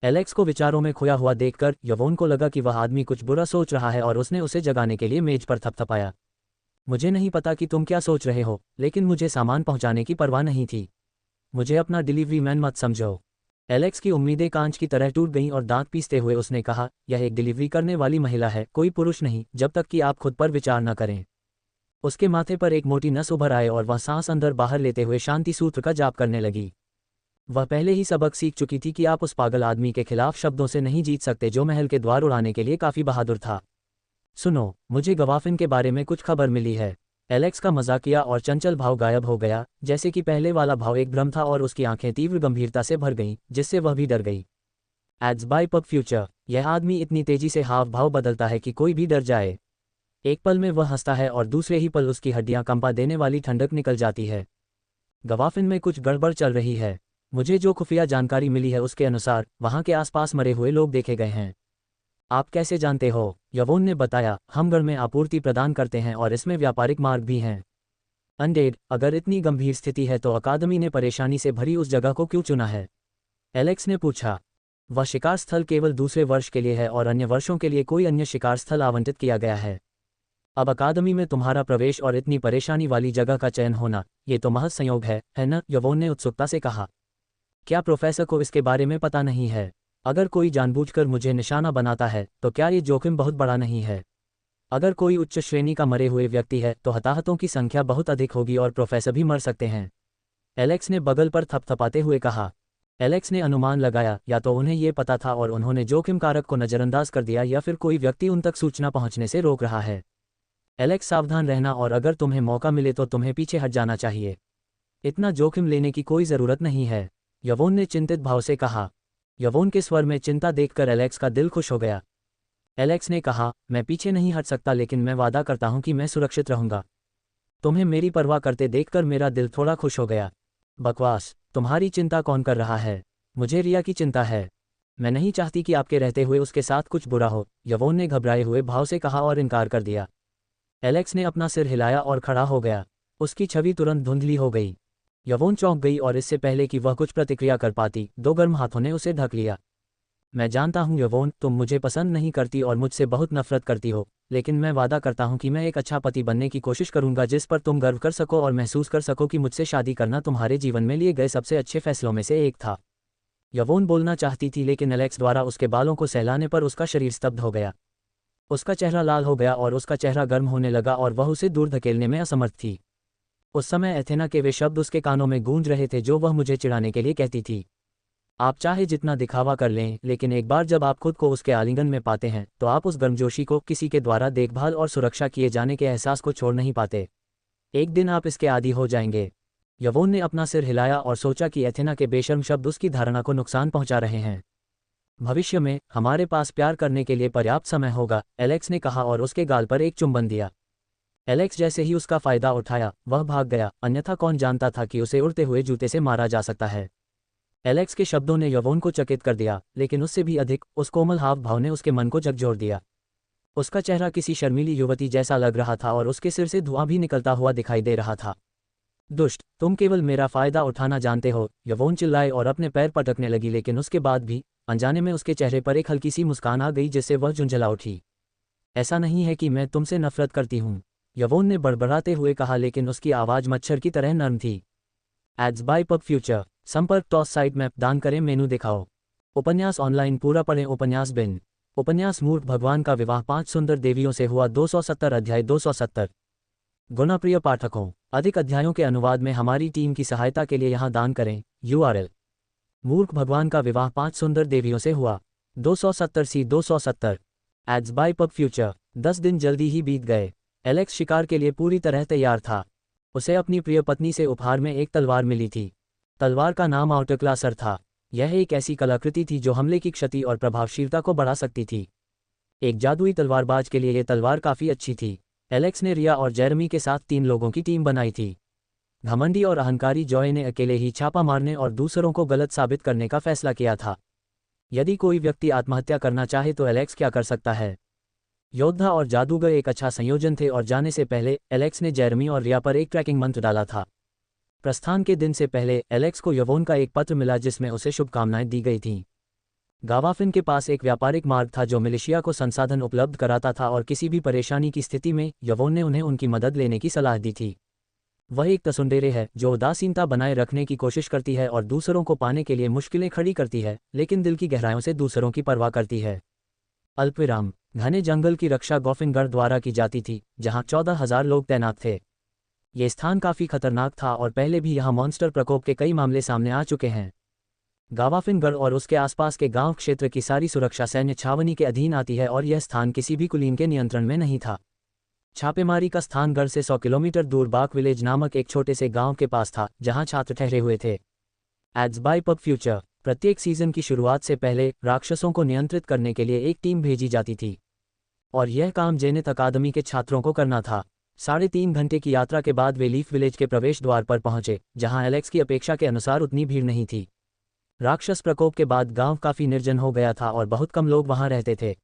एलेक्स को विचारों में खोया हुआ देखकर यवोन को लगा कि वह आदमी कुछ बुरा सोच रहा है और उसने उसे जगाने के लिए मेज पर थपथपाया। मुझे नहीं पता कि तुम क्या सोच रहे हो, लेकिन मुझे सामान पहुंचाने की परवाह नहीं थी। मुझे अपना डिलीवरी मैन मत समझो। एलेक्स की उम्मीदें कांच की तरह टूट गईं और दांत पीसते हुए उसने कहा, यह एक डिलीवरी करने वाली महिला है, कोई पुरुष नहीं, जब तक कि आप खुद पर विचार न करें। उसके माथे पर एक मोटी नस उभर आए और वह सांस अंदर बाहर लेते हुए शांति सूत्र का जाप करने लगी। वह पहले ही सबक सीख चुकी थी कि आप उस पागल आदमी के खिलाफ शब्दों से नहीं जीत सकते जो महल के द्वार उड़ाने के लिए काफ़ी बहादुर था। सुनो, मुझे गवाफिन के बारे में कुछ खबर मिली है। एलेक्स का मजाकिया और चंचल भाव गायब हो गया, जैसे कि पहले वाला भाव एक भ्रम था और उसकी आंखें तीव्र गंभीरता से भर गईं, जिससे वह भी डर गई। Ads by PubFuture. यह आदमी इतनी तेजी से हाव भाव बदलता है कि कोई भी डर जाए। एक पल में वह हंसता है और दूसरे ही पल उसकी हड्डियां कंपा देने वाली ठंडक निकल जाती है। गवाफिन में कुछ गड़बड़ चल रही है। मुझे जो खुफिया जानकारी मिली है उसके अनुसार वहां के आसपास मरे हुए लोग देखे गए हैं। आप कैसे जानते हो? यवोन ने बताया, हम गढ़ में आपूर्ति प्रदान करते हैं और इसमें व्यापारिक मार्ग भी हैं। अनडेड, अगर इतनी गंभीर स्थिति है तो अकादमी ने परेशानी से भरी उस जगह को क्यों चुना है? एलेक्स ने पूछा। वह शिकार स्थल केवल दूसरे वर्ष के लिए है और अन्य वर्षों के लिए कोई अन्य शिकार स्थल आवंटित किया गया है। अब अकादमी में तुम्हारा प्रवेश और इतनी परेशानी वाली जगह का चयन होना, ये तो महज संयोग है न? यवोन ने उत्सुकता से कहा। क्या प्रोफेसर को इसके बारे में पता नहीं है? अगर कोई जानबूझकर मुझे निशाना बनाता है तो क्या ये जोखिम बहुत बड़ा नहीं है? अगर कोई उच्च श्रेणी का मरे हुए व्यक्ति है तो हताहतों की संख्या बहुत अधिक होगी और प्रोफेसर भी मर सकते हैं। एलेक्स ने बगल पर थपथपाते हुए कहा। एलेक्स ने अनुमान लगाया, या तो उन्हें ये पता था और उन्होंने जोखिम कारक को नज़रअंदाज कर दिया या फिर कोई व्यक्ति उन तक सूचना पहुंचने से रोक रहा है। एलेक्स, सावधान रहना और अगर तुम्हें मौका मिले तो तुम्हें पीछे हट जाना चाहिए। इतना जोखिम लेने की कोई ज़रूरत नहीं है, यवोन ने चिंतित भाव से कहा। यवोन के स्वर में चिंता देखकर एलेक्स का दिल खुश हो गया। एलेक्स ने कहा, मैं पीछे नहीं हट सकता लेकिन मैं वादा करता हूं कि मैं सुरक्षित रहूंगा। तुम्हें मेरी परवाह करते देखकर मेरा दिल थोड़ा खुश हो गया। बकवास, तुम्हारी चिंता कौन कर रहा है? मुझे रिया की चिंता है। मैं नहीं चाहती कि आपके रहते हुए उसके साथ कुछ बुरा हो, यवोन ने घबराए हुए भाव से कहा और इनकार कर दिया। एलेक्स ने अपना सिर हिलाया और खड़ा हो गया। उसकी छवि तुरंत धुंधली हो गई। यवोन चौंक गई और इससे पहले कि वह कुछ प्रतिक्रिया कर पाती, दो गर्म हाथों ने उसे ढक लिया। मैं जानता हूं यवोन, तुम मुझे पसंद नहीं करती और मुझसे बहुत नफरत करती हो, लेकिन मैं वादा करता हूं कि मैं एक अच्छा पति बनने की कोशिश करूंगा जिस पर तुम गर्व कर सको और महसूस कर सको कि मुझसे शादी करना तुम्हारे जीवन में लिए गए सबसे अच्छे फैसलों में से एक था। यवोन बोलना चाहती थी लेकिन एलेक्स द्वारा उसके बालों को सहलाने पर उसका शरीर स्तब्ध हो गया। उसका चेहरा लाल हो गया और उसका चेहरा गर्म होने लगा और वह उसे दूर धकेलने में असमर्थ थी। उस समय एथेना के वे शब्द उसके कानों में गूंज रहे थे जो वह मुझे चिढ़ाने के लिए कहती थी। आप चाहे जितना दिखावा कर लें, लेकिन एक बार जब आप खुद को उसके आलिंगन में पाते हैं तो आप उस गर्मजोशी को, किसी के द्वारा देखभाल और सुरक्षा किए जाने के एहसास को छोड़ नहीं पाते। एक दिन आप इसके आदी हो जाएंगे। यवोन ने अपना सिर हिलाया और सोचा कि एथेना के बेशर्म शब्द उसकी धारणा को नुकसान पहुंचा रहे हैं। भविष्य में हमारे पास प्यार करने के लिए पर्याप्त समय होगा, एलेक्स ने कहा और उसके गाल पर एक चुंबन दिया। एलेक्स जैसे ही उसका फायदा उठाया वह भाग गया, अन्यथा कौन जानता था कि उसे उड़ते हुए जूते से मारा जा सकता है। एलेक्स के शब्दों ने यवोन को चकित कर दिया, लेकिन उससे भी अधिक उस कोमल हाव भाव ने उसके मन को झकझोर दिया। उसका चेहरा किसी शर्मीली युवती जैसा लग रहा था और उसके सिर से धुआं भी निकलता हुआ दिखाई दे रहा था। दुष्ट, तुम केवल मेरा फायदा उठाना जानते हो, यवोन चिल्लाए और अपने पैर पटकने लगी, लेकिन उसके बाद भी अनजाने में उसके चेहरे पर एक हल्की सी मुस्कान आ गई जिससे वह झुंझला उठी। ऐसा नहीं है कि मैं तुमसे नफरत करती हूँ, यवोन ने बड़बड़ाते हुए कहा, लेकिन उसकी आवाज़ मच्छर की तरह नर्म थी। Ads by PubFuture. संपर्क टॉस साइट मैप दान करें, मेनू दिखाओ। उपन्यास ऑनलाइन पूरा पढ़ें। उपन्यास बिन। उपन्यास मूर्ख भगवान का विवाह 5 सुंदर देवियों से हुआ 270 अध्याय 270। गुणप्रिय पाठकों, अधिक अध्यायों के अनुवाद में हमारी टीम की सहायता के लिए यहाँ दान करें। URL: मूर्ख भगवान का विवाह 5 सुंदर देवियों से हुआ 270 270। Ads by pub future. 10 दिन जल्दी ही बीत गए। एलेक्स शिकार के लिए पूरी तरह तैयार था। उसे अपनी प्रिय पत्नी से उपहार में एक तलवार मिली थी। तलवार का नाम आउटक्लासर था। यह एक ऐसी कलाकृति थी जो हमले की क्षति और प्रभावशीलता को बढ़ा सकती थी। एक जादुई तलवारबाज के लिए यह तलवार काफ़ी अच्छी थी। एलेक्स ने रिया और जेरेमी के साथ 3 लोगों की टीम बनाई थी। घमंडी और अहंकारी जॉय ने अकेले ही छापा मारने और दूसरों को गलत साबित करने का फैसला किया था। यदि कोई व्यक्ति आत्महत्या करना चाहे तो एलेक्स क्या कर सकता है? योद्धा और जादूगर एक अच्छा संयोजन थे और जाने से पहले एलेक्स ने जेरेमी और रिया पर एक ट्रैकिंग मंत्र डाला था। प्रस्थान के दिन से पहले एलेक्स को यवोन का एक पत्र मिला जिसमें उसे शुभकामनाएं दी गई थीं। गावाफिन के पास एक व्यापारिक मार्ग था जो मिलिशिया को संसाधन उपलब्ध कराता था और किसी भी परेशानी की स्थिति में यवोन ने उन्हें उनकी मदद लेने की सलाह दी थी। वह एक तसुंडेरे है जो उदासीनता बनाए रखने की कोशिश करती है और दूसरों को पाने के लिए मुश्किलें खड़ी करती है, लेकिन दिल की गहराइयों से दूसरों की परवाह करती है। अल्पविराम। घने जंगल की रक्षा गॉफिनगढ़ द्वारा की जाती थी, जहां 14,000 लोग तैनात थे। ये स्थान काफ़ी खतरनाक था और पहले भी यहाँ मॉन्स्टर प्रकोप के कई मामले सामने आ चुके हैं। गावाफिनगढ़ और उसके आसपास के गांव क्षेत्र की सारी सुरक्षा सैन्य छावनी के अधीन आती है और यह स्थान किसी भी कुलीन के नियंत्रण में नहीं था। छापेमारी का स्थान गढ़ से 100 किलोमीटर दूर बाक विलेज नामक एक छोटे से गांव के पास था, जहां छात्र ठहरे हुए थे। Ads by PubFuture. प्रत्येक सीजन की शुरुआत से पहले राक्षसों को नियंत्रित करने के लिए एक टीम भेजी जाती थी और यह काम जेनेट अकादमी के छात्रों को करना था। 3.5 घंटे की यात्रा के बाद वे लीफ विलेज के प्रवेश द्वार पर पहुंचे, जहां एलेक्स की अपेक्षा के अनुसार उतनी भीड़ नहीं थी। राक्षस प्रकोप के बाद गांव काफी निर्जन हो गया था और बहुत कम लोग वहां रहते थे।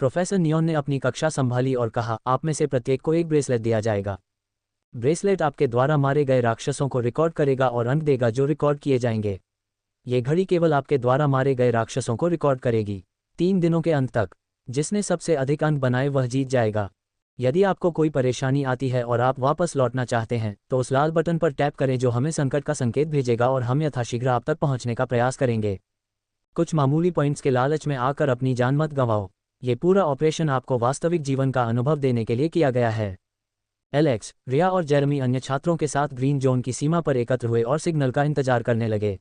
प्रोफेसर नियोन ने अपनी कक्षा संभाली और कहा, आप में से प्रत्येक को एक ब्रेसलेट दिया जाएगा। ब्रेसलेट आपके द्वारा मारे गए राक्षसों को रिकॉर्ड करेगा और अंक देगा जो रिकॉर्ड किए जाएंगे। ये घड़ी केवल आपके द्वारा मारे गए राक्षसों को रिकॉर्ड करेगी। 3 दिनों के अंत तक जिसने सबसे अधिक अंक बनाए वह जीत जाएगा। यदि आपको कोई परेशानी आती है और आप वापस लौटना चाहते हैं तो उस लाल बटन पर टैप करें जो हमें संकट का संकेत भेजेगा और हम यथाशीघ्र आप तक पहुंचने का प्रयास करेंगे। कुछ मामूली पॉइंट्स के लालच में आकर अपनी जान मत गंवाओ। ये पूरा ऑपरेशन आपको वास्तविक जीवन का अनुभव देने के लिए किया गया है। एलेक्स, रिया और जेरेमी अन्य छात्रों के साथ ग्रीन जोन की सीमा पर एकत्र हुए और सिग्नल का इंतजार करने लगे।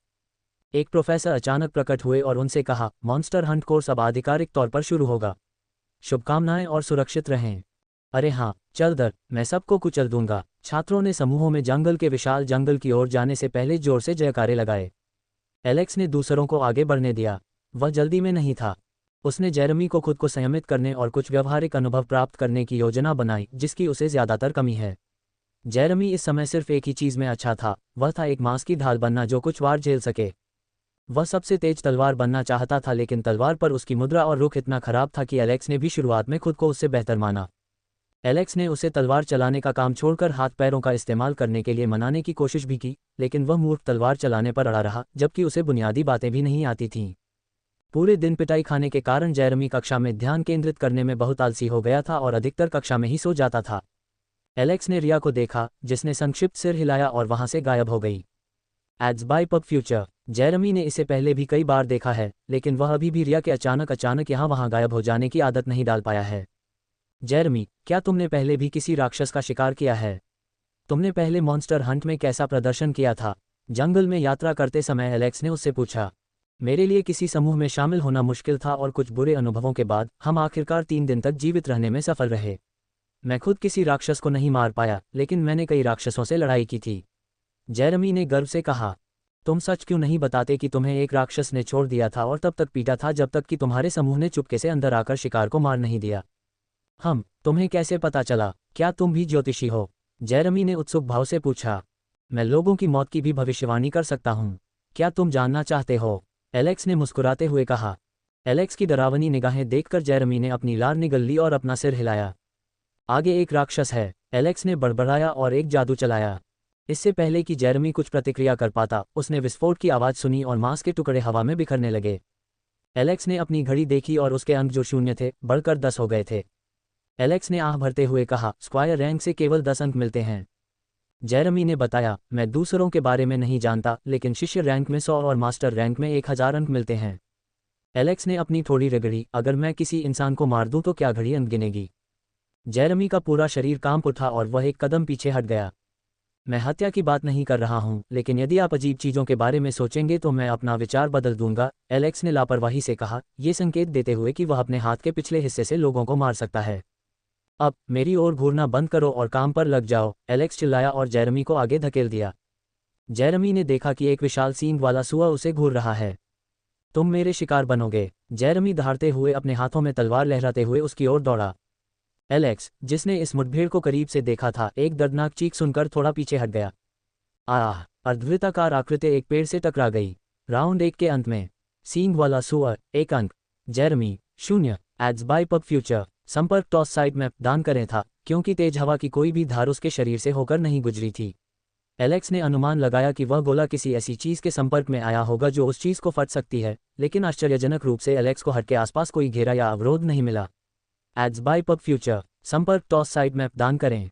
एक प्रोफेसर अचानक प्रकट हुए और उनसे कहा, मॉन्स्टर हंट कोर्स अब आधिकारिक तौर पर शुरू होगा। शुभकामनाएं और सुरक्षित रहें। अरे हाँ, चल दर, मैं सबको कुचल दूंगा। छात्रों ने समूहों में जंगल के विशाल जंगल की ओर जाने से पहले जोर से जयकारे लगाए। एलेक्स ने दूसरों को आगे बढ़ने दिया। वह जल्दी में नहीं था। उसने जेरेमी को खुद को संयमित करने और कुछ व्यावहारिक अनुभव प्राप्त करने की योजना बनाई, जिसकी उसे ज्यादातर कमी है। जेरेमी इस समय सिर्फ एक ही चीज में अच्छा था, वह था एक मांस की ढाल बनना जो कुछ वार झेल सके। वह सबसे तेज तलवार बनना चाहता था, लेकिन तलवार पर उसकी मुद्रा और रुख इतना खराब था कि एलेक्स ने भी शुरुआत में खुद को उससे बेहतर माना। एलेक्स ने उसे तलवार चलाने का काम छोड़कर हाथ पैरों का इस्तेमाल करने के लिए मनाने की कोशिश भी की, लेकिन वह मूर्ख तलवार चलाने पर अड़ा रहा, जबकि उसे बुनियादी बातें भी नहीं आती थीं। पूरे दिन पिटाई खाने के कारण जेरेमी कक्षा में ध्यान केंद्रित करने में बहुत आलसी हो गया था और अधिकतर कक्षा में ही सो जाता था। एलेक्स ने रिया को देखा, जिसने संक्षिप्त सिर हिलाया और वहां से गायब हो गई। Ads by PubFuture. Jeremy ने इसे पहले भी कई बार देखा है, लेकिन वह अभी भी रिया के अचानक यहाँ वहां गायब हो जाने की आदत नहीं डाल पाया है। जेरेमी, क्या तुमने पहले भी किसी राक्षस का शिकार किया है? तुमने पहले मॉन्स्टर हंट में कैसा प्रदर्शन किया था? जंगल में यात्रा करते समय एलेक्स ने उससे पूछा। मेरे लिए किसी समूह में शामिल होना मुश्किल था और कुछ बुरे अनुभवों के बाद हम आखिरकार 3 दिन तक जीवित रहने में सफल रहे। मैं खुद किसी राक्षस को नहीं मार पाया, लेकिन मैंने कई राक्षसों से लड़ाई की थी। जेरेमी ने गर्व से कहा। तुम सच क्यों नहीं बताते कि तुम्हें एक राक्षस ने छोड़ दिया था और तब तक पीटा था जब तक कि तुम्हारे समूह ने चुपके से अंदर आकर शिकार को मार नहीं दिया? तुम्हें कैसे पता चला? क्या तुम भी ज्योतिषी हो? जेरेमी ने उत्सुक भाव से पूछा। मैं लोगों की मौत की भी भविष्यवाणी कर सकता हूँ। क्या तुम जानना चाहते हो? एलेक्स ने मुस्कुराते हुए कहा। एलेक्स की डरावनी निगाहें देखकर जेरेमी ने अपनी लार निगल ली और अपना सिर हिलाया। आगे एक राक्षस है, एलेक्स ने बड़बड़ाया और एक जादू चलाया। इससे पहले कि जेरेमी कुछ प्रतिक्रिया कर पाता, उसने विस्फोट की आवाज़ सुनी और मांस के टुकड़े हवा में बिखरने लगे। एलेक्स ने अपनी घड़ी देखी और उसके अंक जो 0 थे बढ़कर 10 हो गए थे। एलेक्स ने आह भरते हुए कहा, स्क्वायर रैंक से केवल 10 अंक मिलते हैं। जेरेमी ने बताया, मैं दूसरों के बारे में नहीं जानता, लेकिन शिष्य रैंक में 100 और मास्टर रैंक में 1000 अंक मिलते हैं। एलेक्स ने अपनी थोड़ी रगड़ी। अगर मैं किसी इंसान को मार दूं तो क्या घड़ी अंक गिनेगी? जेरेमी का पूरा शरीर कांप उठा और वह एक कदम पीछे हट गया। मैं हत्या की बात नहीं कर रहा हूं, लेकिन यदि आप अजीब चीजों के बारे में सोचेंगे तो मैं अपना विचार बदल दूंगा, एलेक्स ने लापरवाही से कहा, ये संकेत देते हुए कि वह अपने हाथ के पिछले हिस्से से लोगों को मार सकता है। अब मेरी ओर घूरना बंद करो और काम पर लग जाओ, एलेक्स चिल्लाया और जेरेमी को आगे धकेल दिया। जेरेमी ने देखा कि एक विशाल सींग वाला सुआ उसे घूर रहा है। तुम मेरे शिकार बनोगे। जेरेमी दहाड़ते हुए अपने हाथों में तलवार लहराते हुए उसकी ओर दौड़ा। एलेक्स, जिसने इस मुठभेड़ को करीब से देखा था, एक दर्दनाक चीख सुनकर थोड़ा पीछे हट गया। आह! अर्धवृत्ताकार आकृति एक पेड़ से टकरा गई। राउंड 1 के अंत में सींग वाला सुअर 1 अंक, Jeremy 0। Ads by PubFuture. संपर्क टॉस साइड में दान करें था, क्योंकि तेज हवा की कोई भी धार उसके शरीर से होकर नहीं गुजरी थी। एलेक्स ने अनुमान लगाया कि वह गोला किसी ऐसी चीज के संपर्क में आया होगा जो उस चीज को फट सकती है, लेकिन आश्चर्यजनक रूप से एलेक्स को हट के आसपास कोई घेरा या अवरोध नहीं मिला। Ads by PubFuture. संपर्क टॉस साइड में दान करें।